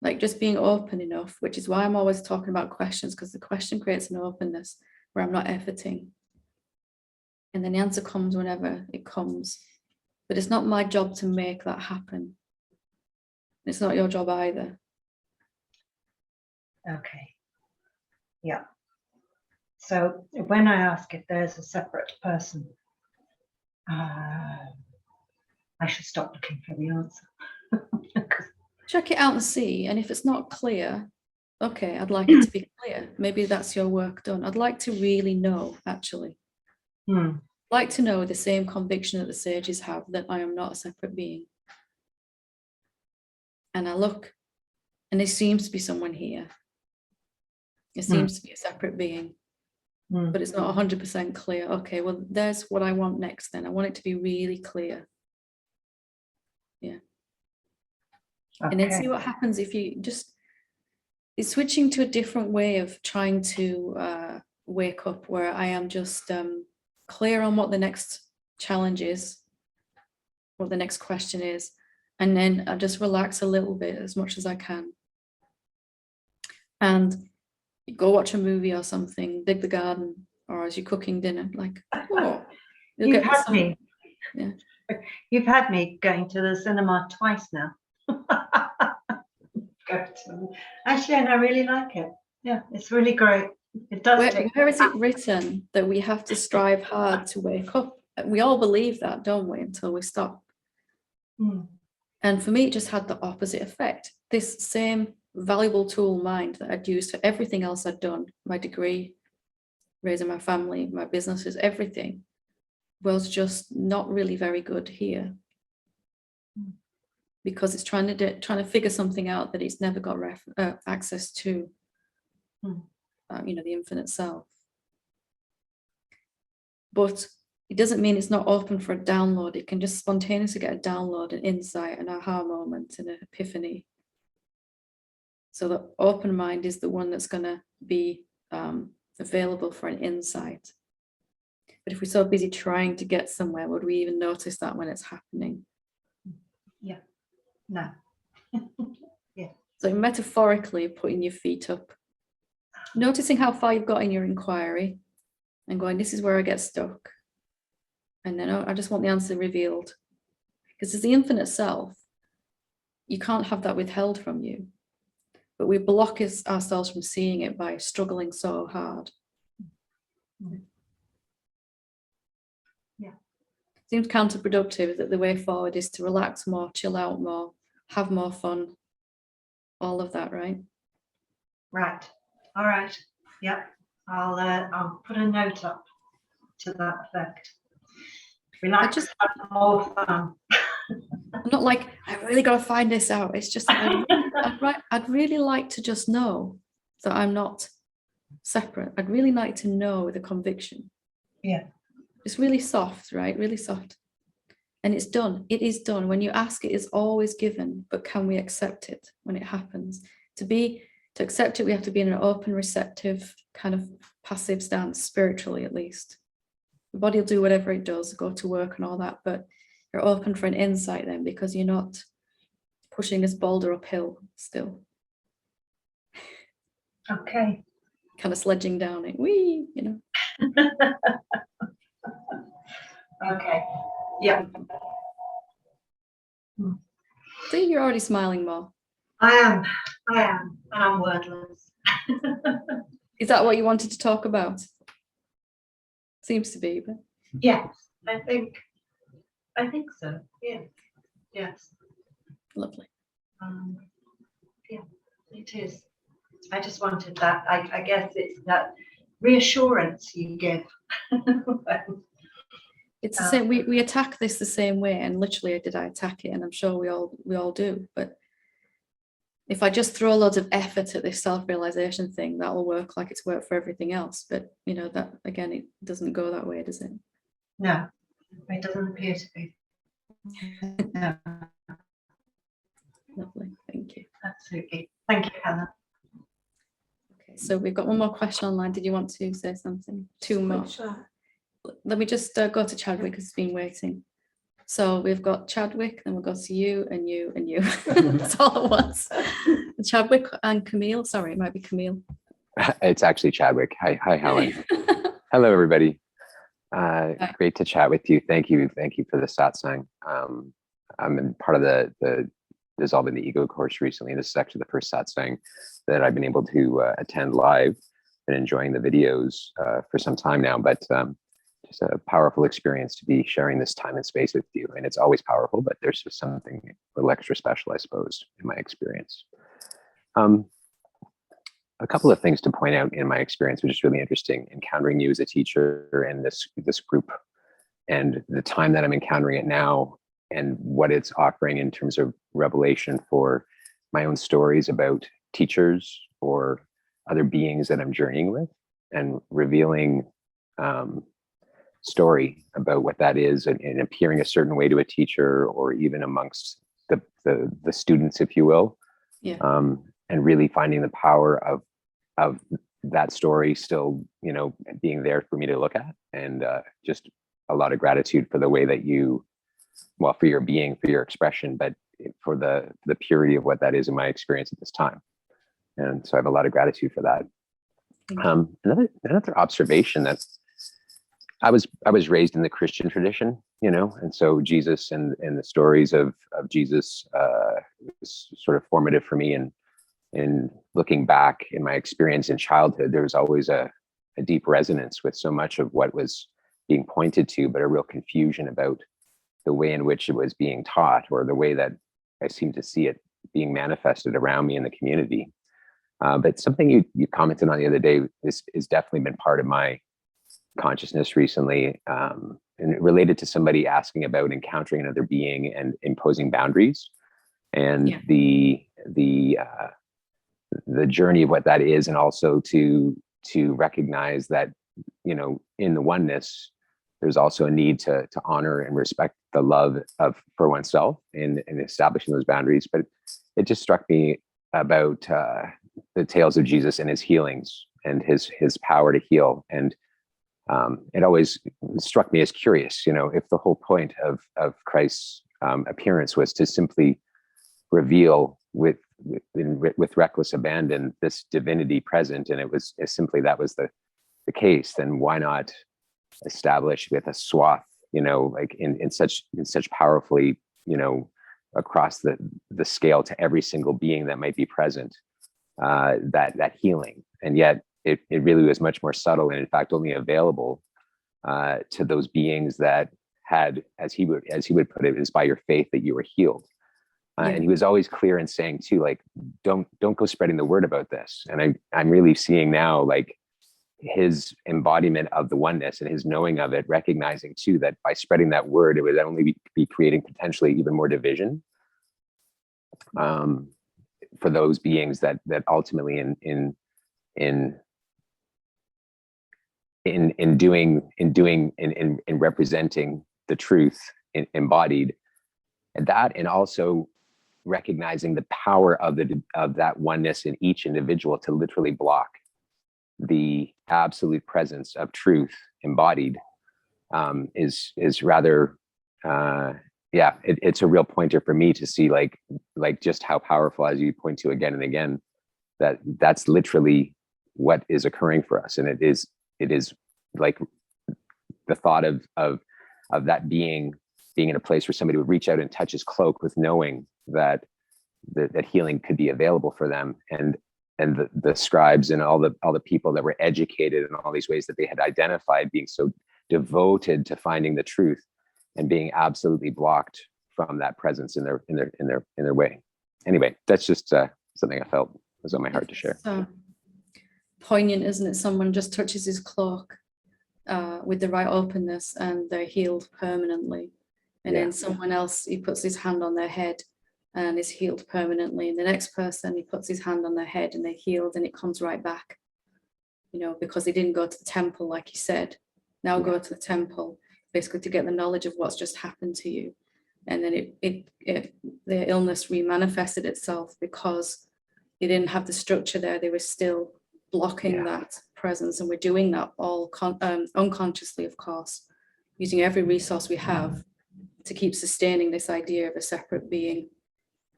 Like just being open enough, which is why I'm always talking about questions, because the question creates an openness where I'm not efforting. And then the answer comes whenever it comes. But it's not my job to make that happen. It's not your job either. Okay. Yeah. So when I ask if there's a separate person, I should stop looking for the answer. Check it out and see. And if it's not clear, okay, I'd like it to be clear. Maybe that's your work done. I'd like to really know, actually. I'd like to know the same conviction that the sages have, that I am not a separate being. And I look, and there seems to be someone here. It seems to be a separate being, but it's not 100% clear. Okay, well, there's what I want next then. I want it to be really clear. Yeah. Okay. And then see what happens if you just, it's switching to a different way of trying to wake up, where I am just clear on what the next challenge is, what the next question is. And then I just relax a little bit as much as I can. And go watch a movie or something, dig the garden, or as you're cooking dinner, like, oh, you've had me. Yeah. You've had me going to the cinema twice now. Actually, and I really like it. Yeah, it's really great. It does. Where is it written that we have to strive hard to wake up? We all believe that, don't we, until we stop. And for me, it just had the opposite effect. This same valuable tool, mind, that I'd used for everything else I'd done, my degree, raising my family, my businesses, everything, was just not really very good here. Because it's trying to figure something out that it's never got access to, the infinite self. But it doesn't mean it's not open for a download. It can just spontaneously get a download, an insight, an aha moment, an epiphany. So the open mind is the one that's going to be available for an insight. But if we're so busy trying to get somewhere, would we even notice that when it's happening? Yeah. No. Yeah. So metaphorically, putting your feet up, noticing how far you've got in your inquiry, and going, this is where I get stuck. And then I just want the answer revealed. Because as the infinite self, you can't have that withheld from you. But we block ourselves from seeing it by struggling so hard. Yeah. Seems counterproductive that the way forward is to relax more, chill out more, have more fun, all of that, right? Right. All right. Yep. I'll put a note up to that effect. Relax, have more fun. I'm not like, I really got to find this out. It's just, I'd really like to just know that I'm not separate. I'd really like to know with a conviction. Yeah. It's really soft, right? Really soft. And it's done. It is done. When you ask, it is always given. But can we accept it when it happens? To accept it, we have to be in an open, receptive, kind of passive stance, spiritually at least. The body will do whatever it does, go to work and all that, but you're open for an insight then, because you're not pushing this boulder uphill still. Okay. Kind of sledging down it. Whee, you know. Okay. Yeah. See, you're already smiling more. I am, and I'm wordless. Is that what you wanted to talk about? Seems to be, but Yes, I think so. Yeah. Yes. lovely. Yeah, it is. I just wanted that. I guess it's that reassurance you give. It's the same. We attack this the same way, and literally, did I attack it? And I'm sure we all do. But if I just throw loads of effort at this self-realization thing, that will work like it's worked for everything else. But you know that again, it doesn't go that way, does it? No, it doesn't appear to be. No, Lovely, thank you. absolutely. Thank you, Helen. Okay, so we've got one more question online. Did you want to say something? Two more. Sure. Let me just go to Chadwick, because he's been waiting. So we've got Chadwick, then we'll go to you and you and you. That's all at once. Chadwick and Camille. Sorry, it might be Camille. It's actually Chadwick. Hi, Helen. Hello, everybody. Great to chat with you. Thank you for the Satsang. I'm in part of the Dissolving the Ego course recently. This is actually the first Satsang that I've been able to attend live. Been enjoying the videos for some time now, but just a powerful experience to be sharing this time and space with you. And it's always powerful, but there's just something a little extra special, I suppose, in my experience. A couple of things to point out in my experience, which is really interesting, encountering you as a teacher and this group, and the time that I'm encountering it now, and what it's offering in terms of revelation for my own stories about teachers or other beings that I'm journeying with, and revealing story about what that is, and appearing a certain way to a teacher, or even amongst the students, if you will. Yeah. And really finding the power of that story still, you know, being there for me to look at, and just a lot of gratitude for the way that you, well, for your being, for your expression, but for the purity of what that is in my experience at this time. And so I have a lot of gratitude for that. Another observation that I was raised in the Christian tradition, you know, and so Jesus and the stories of Jesus was sort of formative for me. And in looking back in my experience in childhood, there was always a deep resonance with so much of what was being pointed to, but a real confusion about the way in which it was being taught, or the way that I seemed to see it being manifested around me in the community. But something you commented on the other day is definitely been part of my consciousness recently, and related to somebody asking about encountering another being and imposing boundaries, and the journey of what that is, and also to recognize that, you know, in the oneness, there's also a need to honor and respect the love for oneself in establishing those boundaries. But it just struck me about the tales of Jesus and his healings and his power to heal. And it always struck me as curious, you know, if the whole point of Christ's appearance was to simply reveal with reckless abandon this divinity present, and it was simply that was the case, then why not establish with a swath, you know, like in such powerfully, you know, across the scale to every single being that might be present, that healing. And yet it really was much more subtle, and in fact only available to those beings that had, as he would put it, is by your faith that you were healed. And he was always clear in saying too, like, don't go spreading the word about this. And I'm really seeing now, like, his embodiment of the oneness and his knowing of it, recognizing too that by spreading that word, it would only be creating potentially even more division for those beings that ultimately in in representing the truth embodied, and that, and also recognizing the power of that oneness in each individual to literally block the absolute presence of truth embodied, is rather, yeah, it's a real pointer for me to see, like just how powerful, as you point to again and again, that's literally what is occurring for us. And it is like the thought of that being in a place where somebody would reach out and touch his cloak with knowing that healing could be available for them, and the scribes and all the people that were educated in all these ways that they had identified being so devoted to finding the truth, and being absolutely blocked from that presence in their way. Anyway, that's just something I felt was on my heart to share. So poignant, isn't it? Someone just touches his cloak with the right openness and they're healed permanently. And then someone else, he puts his hand on their head and is healed permanently. And the next person, he puts his hand on their head and they're healed, and it comes right back, because they didn't go to the temple, like you said. Now go to the temple, basically to get the knowledge of what's just happened to you. And then the illness remanifested itself because they didn't have the structure there. They were still blocking that presence. And we're doing that all unconsciously, of course, using every resource we have to keep sustaining this idea of a separate being.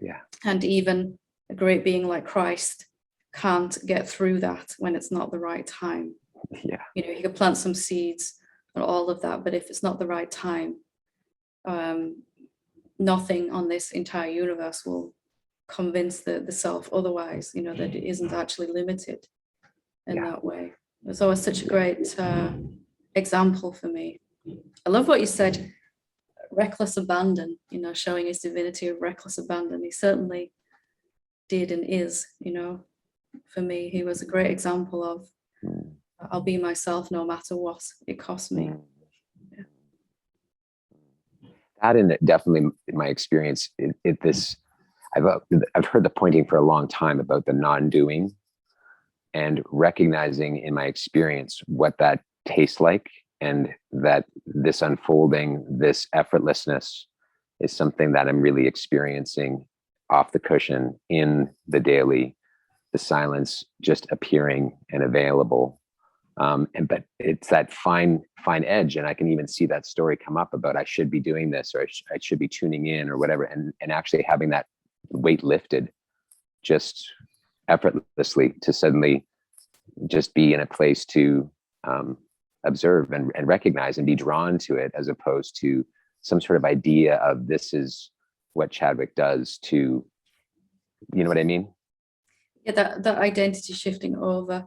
Yeah. And even a great being like Christ can't get through that when it's not the right time. Yeah. He could plant some seeds and all of that, but if it's not the right time, nothing on this entire universe will convince the self otherwise, that it isn't actually limited in that way. It's always such a great example for me. I love what you said, reckless abandon, showing his divinity of reckless abandon. He certainly did and is, for me. He was a great example of I'll be myself no matter what it costs me. Yeah. That, and definitely in my experience, I've heard the pointing for a long time about the non-doing, and recognizing in my experience what that tastes like, and that this unfolding, this effortlessness is something that I'm really experiencing off the cushion in the daily, the silence just appearing and available. But it's that fine edge, and I can even see that story come up about I should be doing this, or I should be tuning in, or whatever, and actually having that weight lifted just effortlessly to suddenly just be in a place to observe and recognize and be drawn to it, as opposed to some sort of idea of this is what Chadwick does to, you know what I mean? Yeah, that identity shifting over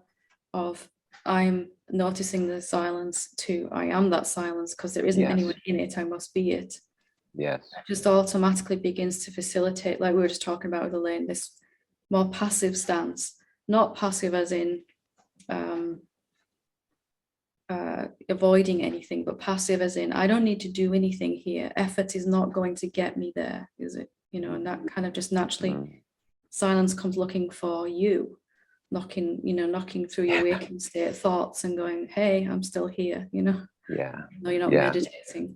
of I'm noticing the silence to I am that silence, because there isn't anyone in it, I must be it. Yes. It just automatically begins to facilitate, like we were just talking about with Elaine, this more passive stance, not passive as in avoiding anything, but passive as in I don't need to do anything here. Effort is not going to get me there, is it? And that kind of just naturally silence comes looking for you, knocking through your waking state thoughts and going, hey, I'm still here, No, you're not meditating.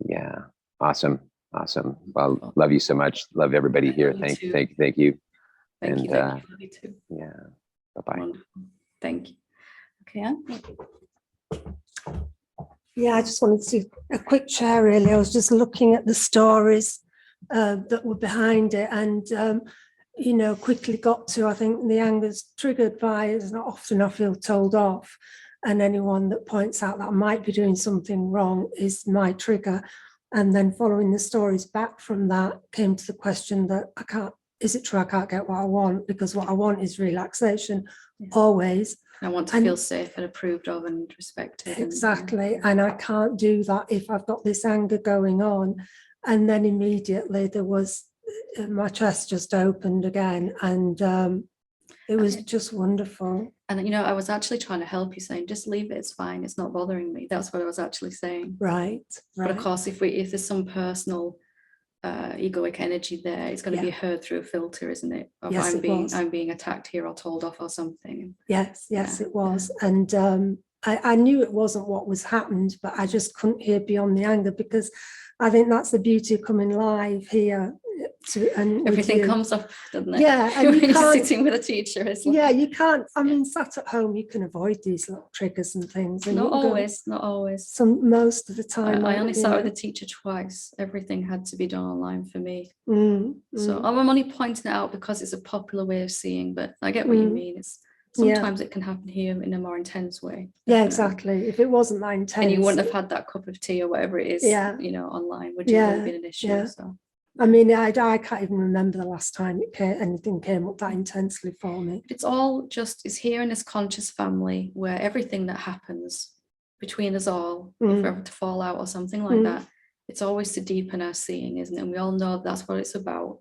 Yeah. Awesome. Well, love you so much. Love everybody here. Thank you. Thank you. Love you too. Yeah. Bye-bye. Wonderful. Thank you. Okay, Anne? Yeah, I just wanted to a quick share, really. I was just looking at the stories that were behind it, and quickly got to, I think the anger's triggered by, it's not often I feel told off, and anyone that points out that I might be doing something wrong is my trigger. And then following the stories back from that came to the question that is it true I can't get what I want? Because what I want is relaxation, always. I want to feel safe and approved of and respected. Exactly. And I can't do that if I've got this anger going on. And then immediately there was, my chest just opened again, and it was just wonderful. And I was actually trying to help you, saying just leave it, it's fine, it's not bothering me. That's what I was actually saying. Right. But of course, if there's some personal egoic energy there, it's going to be heard through a filter, isn't it? Of I'm being attacked here or told off or something. Yes, it was. And I knew it wasn't what was happened, but I just couldn't hear beyond the anger, because I think that's the beauty of coming live here. And everything comes up, doesn't it? Yeah, and when you you're can't, sitting with a teacher, it's like, yeah, you can't. I Yeah. mean, sat at home, you can avoid these little triggers and things. And not you can go, always, not always. most of the time. I only you sat know. with a teacher twice. Everything had to be done online for me. Mm, So mm, I'm only pointing it out because it's a popular way of seeing, but I get what you mean. It's Yeah. sometimes it can happen here in a more intense way. yeah, definitely. exactly. If it wasn't that intense, And you wouldn't have had that cup of tea or whatever it is, Yeah. you know, online, would you? It would have been an issue. Yeah. So I mean, I can't even remember the last time anything came up that intensely for me. it's all just is here in this conscious family where everything that happens between us all, if we're ever to fall out or something like that, it's always to deepen our seeing, isn't it? And we all know that's what it's about.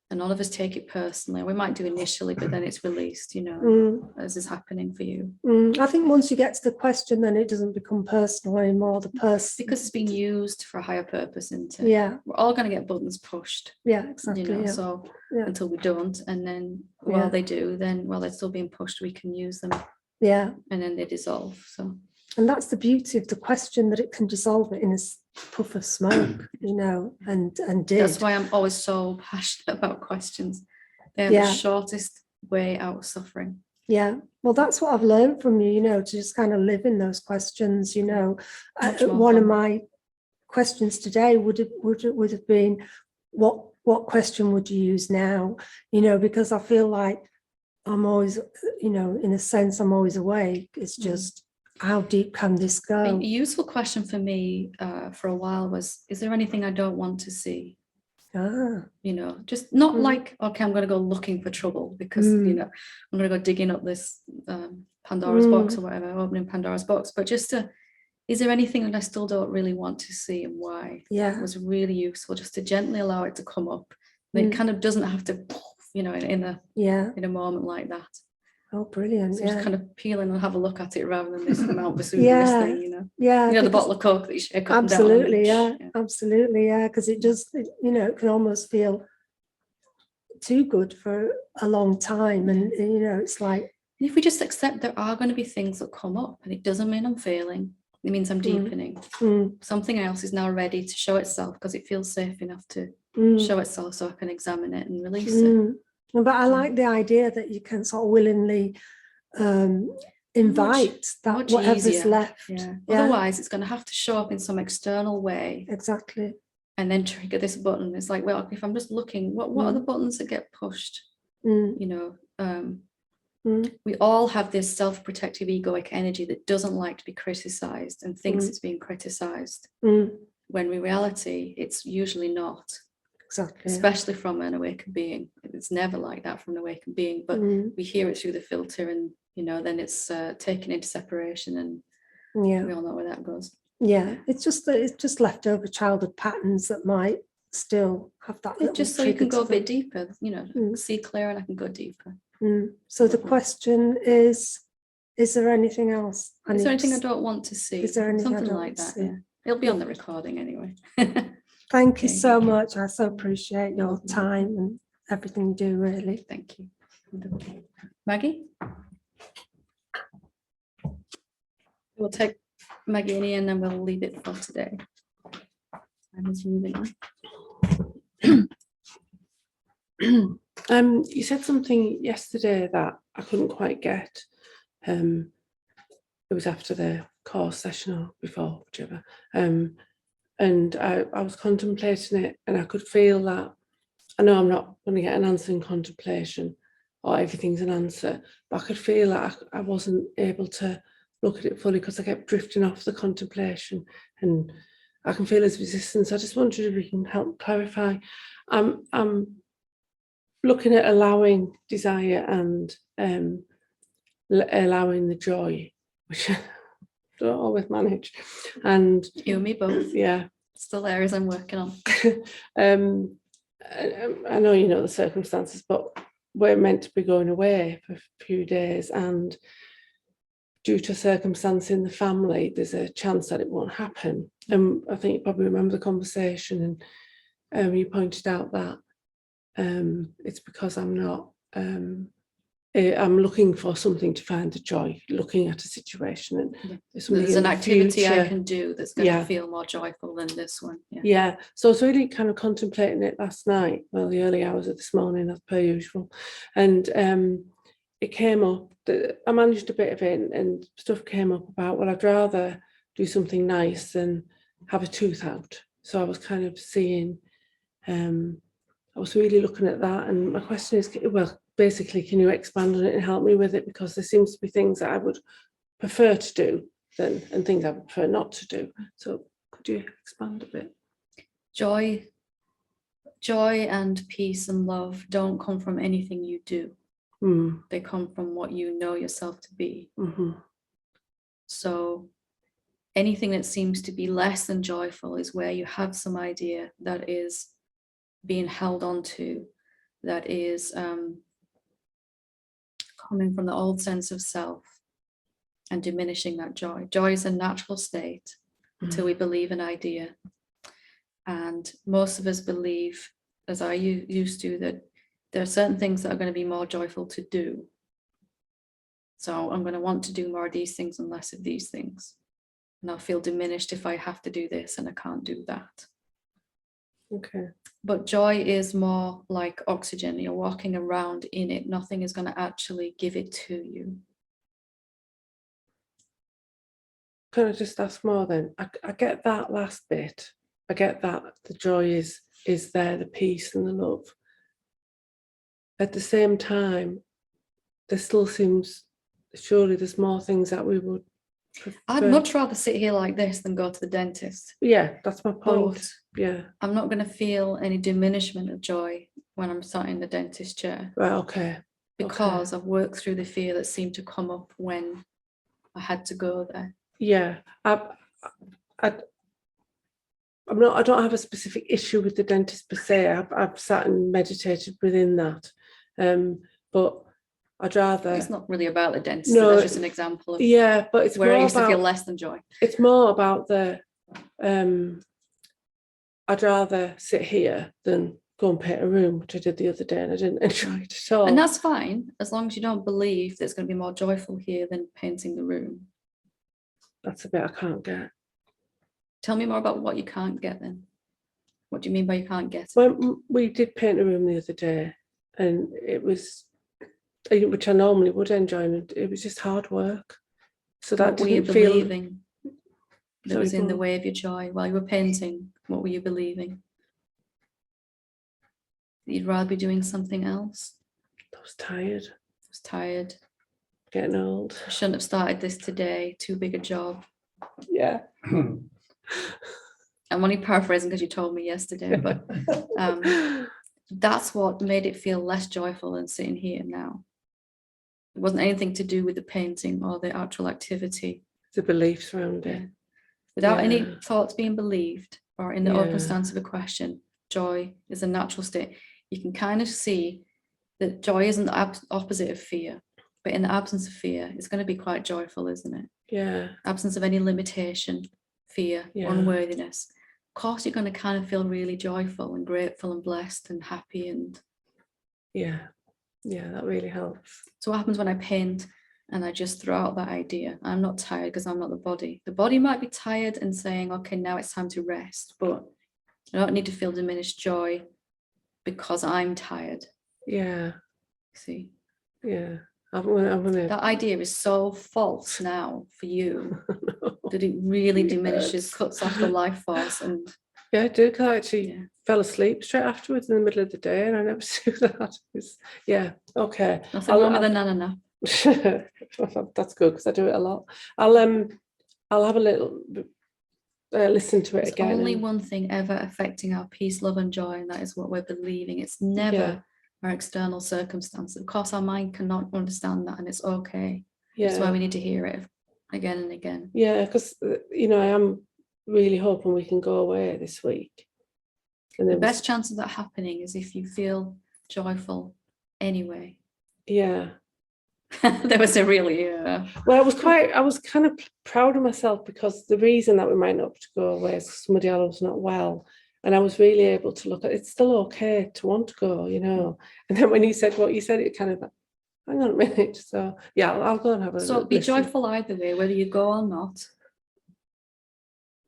And none of us take it personally. We might do initially, but then it's released, you know, as is happening for you. I think once you get to the question, then it doesn't become personal anymore. The person, Because it's being used for a higher purpose, isn't it? Yeah. We're all going to get buttons pushed. Yeah, exactly. You know, Yeah. so Yeah. until we don't, and then while they do, then while they're still being pushed, we can use them. Yeah. And then they dissolve. So. And that's the beauty of the question, that it can dissolve it in a puff of smoke, you know, and did. That's why I'm always so passionate about questions. They're the shortest way out of suffering. Yeah, well, that's what I've learned from you, you know, to just kind of live in those questions, you know. One of my questions today would have been, what question would you use now? You know, because I feel like I'm always, you know, in a sense, I'm always awake. It's just, how deep can this go? A useful question for me for a while was, is there anything I don't want to see? You know, just not like, okay, I'm going to go looking for trouble because, you know, I'm going to go digging up this Pandora's box or whatever, opening Pandora's box, but just to, is there anything that I still don't really want to see and why? Yeah. It was really useful just to gently allow it to come up. And it kind of doesn't have to, you know, in a moment like that. Oh, brilliant. So just kind of peel in and have a look at it rather than this Mount Vesuvius thing, you know. Yeah. You know, the bottle of Coke that you shake up absolutely, and down. Absolutely, yeah. Because it just, you know, it can almost feel too good for a long time. And, you know, it's like. If we just accept there are going to be things that come up, and it doesn't mean I'm failing. It means I'm deepening. Something else is now ready to show itself because it feels safe enough to show itself, so I can examine it and release it. But I like the idea that you can sort of willingly invite that whatever's easier. left. Otherwise, it's going to have to show up in some external way. Exactly. And then trigger this button. It's like, well, if I'm just looking, what are the buttons that get pushed? You know, we all have this self-protective egoic energy that doesn't like to be criticized and thinks it's being criticized. When in reality, it's usually not. Exactly. Especially from an awakened being. It's never like that from an awakened being, but we hear it through the filter, and you know, then it's taken into separation, and we all know where that goes. Yeah, it's just leftover childhood patterns that might still have that. Just so you can go a bit deeper, you know, see clearer, and I can go deeper. So the question is there anything else? Is there anything I don't want to see? Is there anything something like that? Yeah, it'll be on the recording anyway. Thank you so much. I so appreciate your time and everything you do, really. Thank you. Maggie? We'll take Maggie and Ian and we'll leave it for today. Time is moving on. You said something yesterday that I couldn't quite get. It was after the course session or before, whichever. And I was contemplating it, and I could feel that, I know I'm not going to get an answer in contemplation or everything's an answer, but I could feel that I wasn't able to look at it fully because I kept drifting off the contemplation, and I can feel his resistance. I just wondered if we can help clarify. I'm looking at allowing desire and allowing the joy, which don't always manage, and you and me both. Yeah, still areas I'm working on. I know you know the circumstances, but we're meant to be going away for a few days, and due to circumstance in the family, there's a chance that it won't happen. And I think you probably remember the conversation, and you pointed out that it's because I'm not I'm looking for something to find the joy, looking at a situation, and Yeah. something There's in an the activity I future. can do that's going to Yeah. feel more joyful than this one. Yeah. Yeah, so I was really kind of contemplating it last night, well, the early hours of this morning, as per usual, and it came up that I managed a bit of it, and stuff came up about, well, I'd rather do something nice than have a tooth out. So I was kind of seeing, I was really looking at that, and my question is, well, basically, can you expand on it and help me with it? Because there seems to be things that I would prefer to do and things I would prefer not to do. So could you expand a bit? Joy and peace and love don't come from anything you do. They come from what you know yourself to be. So anything that seems to be less than joyful is where you have some idea that is being held on to, that is coming from the old sense of self and diminishing that joy. Joy is a natural state until we believe an idea. And most of us believe, as I used to, that there are certain things that are going to be more joyful to do. So I'm going to want to do more of these things and less of these things. And I'll feel diminished if I have to do this and I can't do that. Okay. But joy is more like oxygen. You're walking around in it. Nothing is going to actually give it to you. Can I just ask more then? I get that last bit. I get that the joy is there, the peace and the love. At the same time, there still seems, surely there's more things that we would prefer. I'd much rather sit here like this than go to the dentist. Yeah, that's my point. But yeah. I'm not going to feel any diminishment of joy when I'm sat in the dentist chair. Right, okay. Because I've worked through the fear that seemed to come up when I had to go there. Yeah, I don't have a specific issue with the dentist per se. I've sat and meditated within that, but I'd rather. It's not really about the dentist. No, that's just an example of but it's where more I used about, to feel less than joy. It's more about the. I'd rather sit here than go and paint a room, which I did the other day, and I didn't enjoy it at all. And that's fine, as long as you don't believe that it's going to be more joyful here than painting the room. That's a bit I can't get. Tell me more about what you can't get then. What do you mean by you can't get it? Well, we did paint a room the other day, and it was, which I normally would enjoy, and it was just hard work. So that what were you didn't feel. believing that was in the way of your joy while you were painting? What were you believing? You'd rather be doing something else? I was tired. I was tired. Getting old. I shouldn't have started this today. Too big a job. Yeah. I'm only paraphrasing because you told me yesterday, but that's what made it feel less joyful than sitting here now. It wasn't anything to do with the painting or the actual activity. The beliefs around it. Without any thoughts being believed or in the open Yeah. stance of a question, joy is a natural state. You can kind of see that joy isn't the opposite of fear, but in the absence of fear, it's going to be quite joyful, isn't it? Yeah. Absence of any limitation, fear, unworthiness. Of course, you're going to kind of feel really joyful and grateful and blessed and happy. And yeah, that really helps. so what happens when I paint and I just throw out that idea? I'm not tired because I'm not the body. The body might be tired and saying, okay, now it's time to rest, but I don't need to feel diminished joy because I'm tired. Yeah. See? Yeah. I'm gonna... That idea is so false now for you that it really diminishes, cuts off the life force. And yeah, I did. I actually fell asleep straight afterwards in the middle of the day, and I never do that. Okay. Nothing wrong with a nana nap. That's good because I do it a lot. I'll have a little listen to it There's again. only one thing ever affecting our peace, love, and joy, and that is what we're believing. It's never our external circumstances. Of course, our mind cannot understand that, and it's okay. That's why we need to hear it again and again. Yeah, because I am really hoping we can go away this week. And the best chance of that happening is if you feel joyful anyway. Yeah. There was a really well, I was kind of proud of myself, because the reason that we might not go away is somebody else was not well, and I was really able to look at it's still okay to want to go, And then when you said what you said, it kind of hang on a minute. So yeah, I'll go and have a So be listen. joyful either way, whether you go or not.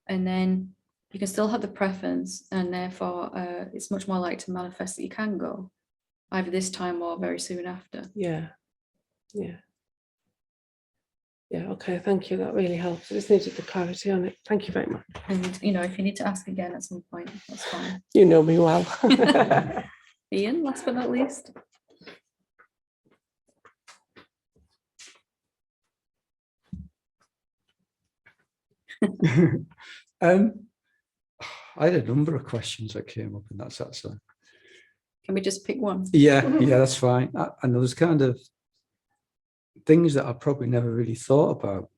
And then you can still have the preference, and therefore it's much more likely to manifest that you can go either this time or very soon after. Yeah. Okay, thank you, that really helps. I just needed the clarity on it. Thank you very much. And you know, if you need to ask again at some point, that's fine. You know me well. Ian, last but not least. I had a number of questions that came up in that satsang. Can we just pick one? Yeah, that's fine. And there was kind of things that I probably never really thought about,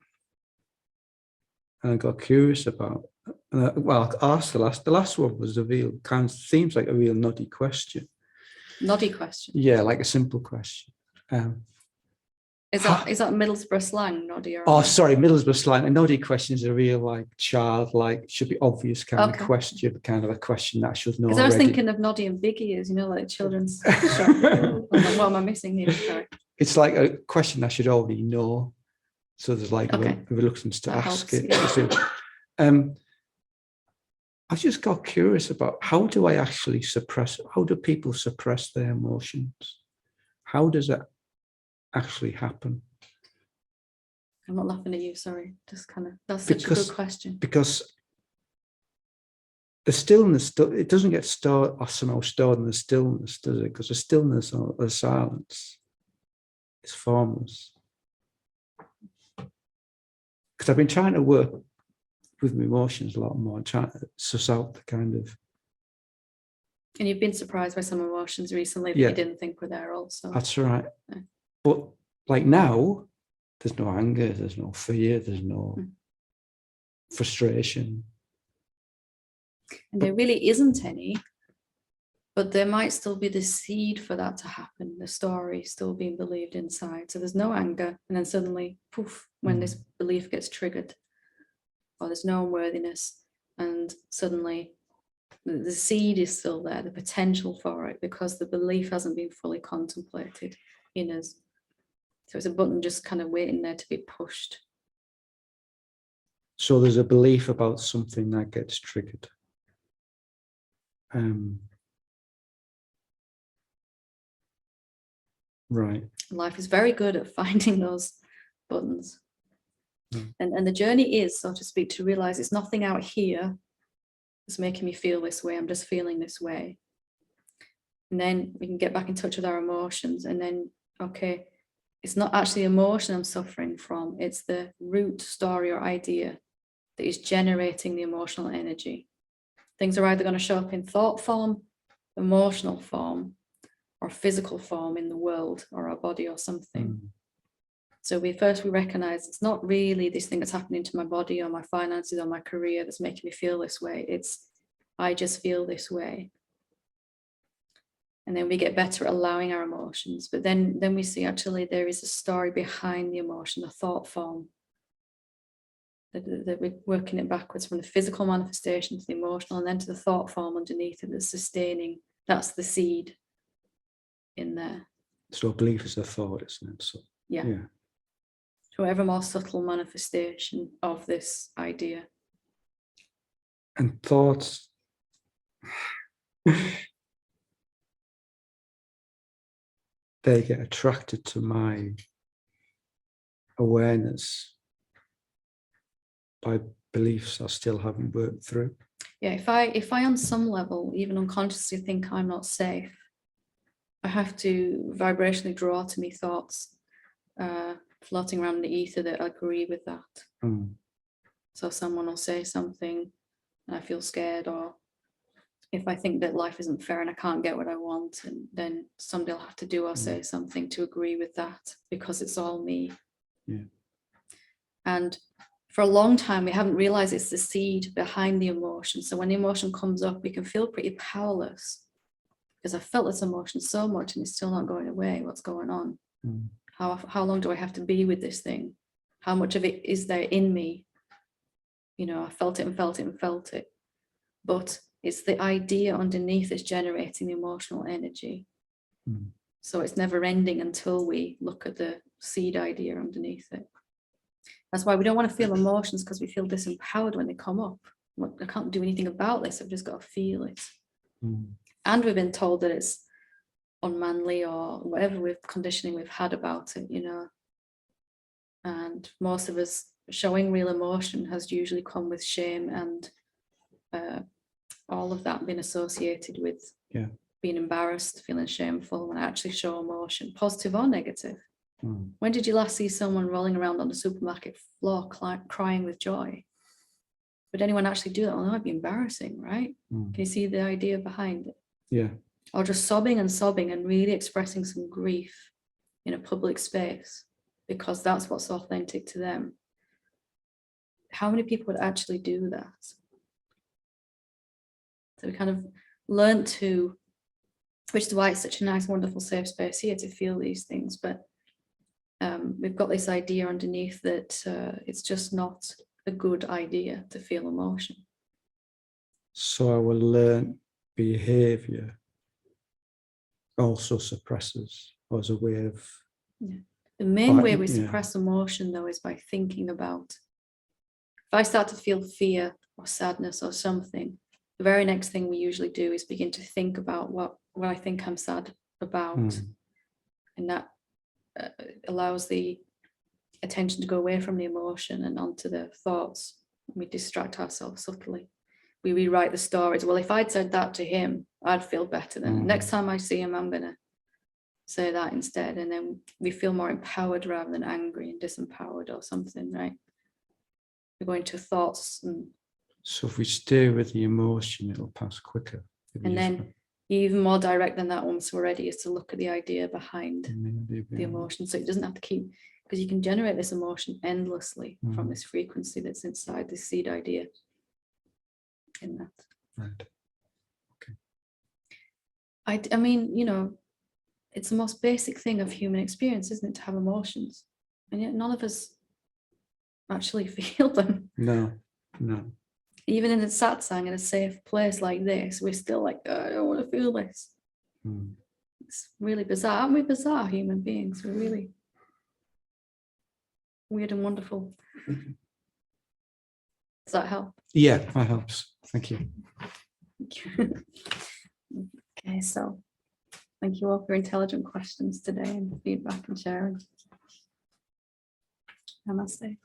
and I got curious about. Well, I asked the last one was a real kind of seems like a real noddy question. Noddy question. Yeah, like a simple question. Is that Middlesbrough slang, noddy? Or Oh, sorry, Middlesbrough slang. A noddy question is a real like childlike, should be obvious kind of question, kind of a question that I should know. Because I was thinking of Noddy and Big Ears, you know, like children's show. I'm like, what am I missing here? Sorry. It's like a question I should already know. So there's like a reluctance to That ask helps, it. yeah. I just got curious about how do people suppress their emotions? How does that actually happen? I'm not laughing at you, sorry. Just kind of, that's such a good question. Because the stillness, it doesn't get stored or somehow stored in the stillness, does it? Because the stillness or the silence is formless. Because I've been trying to work with my emotions a lot more, trying to suss out the kind of. And you've been surprised by some emotions recently that you didn't think were there also. That's right. Yeah. But like now, there's no anger, there's no fear, there's no frustration. And there really isn't any, but there might still be the seed for that to happen, the story still being believed inside. So there's no anger, and then suddenly, poof, when this belief gets triggered, or there's no unworthiness, and suddenly the seed is still there, the potential for it, because the belief hasn't been fully contemplated in us. So it's a button just kind of waiting there to be pushed. So there's a belief about something that gets triggered. Right. Life is very good at finding those buttons. And the journey is, so to speak, to realize it's nothing out here that's making me feel this way. I'm just feeling this way. And then we can get back in touch with our emotions, and then, okay, it's not actually emotion I'm suffering from, it's the root story or idea that is generating the emotional energy. Things are either going to show up in thought form, emotional form, or physical form in the world or our body or something. So we recognize it's not really this thing that's happening to my body or my finances or my career that's making me feel this way. It's I just feel this way. And then we get better at allowing our emotions. But then we see actually there is a story behind the emotion, a thought form. That we're working it backwards from the physical manifestation to the emotional, and then to the thought form underneath it that's sustaining. That's the seed in there. So belief is a thought, isn't it? So yeah. So ever more subtle manifestation of this idea. And thoughts. They get attracted to my awareness by beliefs I still haven't worked through. Yeah, if I on some level, even unconsciously think I'm not safe, I have to vibrationally draw to me thoughts floating around the ether that agree with that. So someone will say something and I feel scared, or if I think that life isn't fair and I can't get what I want, and then somebody will have to do or say something to agree with that, because it's all me. Yeah. And for a long time, we haven't realized it's the seed behind the emotion. So when the emotion comes up, we can feel pretty powerless, because I felt this emotion so much and it's still not going away. What's going on? How long do I have to be with this thing? How much of it is there in me? You know, I felt it and felt it and felt it. But it's the idea underneath that's generating the emotional energy. So it's never ending until we look at the seed idea underneath it. That's why we don't want to feel emotions, because we feel disempowered when they come up. Well, I can't do anything about this, I've just got to feel it. And we've been told that it's unmanly or whatever conditioning we've had about it, you know. And most of us showing real emotion has usually come with shame and all of that being associated with being embarrassed, feeling shameful when I actually show emotion, positive or negative. When did you last see someone rolling around on the supermarket floor crying with joy? Would anyone actually do that? Well, that might be embarrassing, right? Can you see the idea behind it? Yeah. Or just sobbing and really expressing some grief in a public space because that's what's authentic to them. How many people would actually do that? So we kind of learn to, which is why it's such a nice, wonderful, safe space here to feel these things. But we've got this idea underneath that it's just not a good idea to feel emotion. So our learned behavior also suppresses, or as a way of... The main way we suppress emotion, though, is by thinking about. If I start to feel fear or sadness or something, the very next thing we usually do is begin to think about what I think I'm sad about. And that allows the attention to go away from the emotion and onto the thoughts. We distract ourselves subtly. We rewrite the stories. Well, if I'd said that to him, I'd feel better. Then next time I see him, I'm going to say that instead. And then we feel more empowered rather than angry and disempowered or something, right? We're going to thoughts. So if we stay with the emotion, it'll pass quicker. And then even more direct than that, once we're ready, is to look at the idea behind the emotion. So it doesn't have to keep, because you can generate this emotion endlessly from this frequency that's inside this seed idea. In that. Right. Okay. I mean, you know, it's the most basic thing of human experience, isn't it, to have emotions? And yet none of us actually feel them. No. Even in a satsang, in a safe place like this, we're still like, oh, I don't want to feel this. It's really bizarre. Aren't we bizarre human beings? We're really weird and wonderful. Does that help? Yeah, that helps. Thank you. Okay, so thank you all for intelligent questions today and feedback and sharing. Namaste.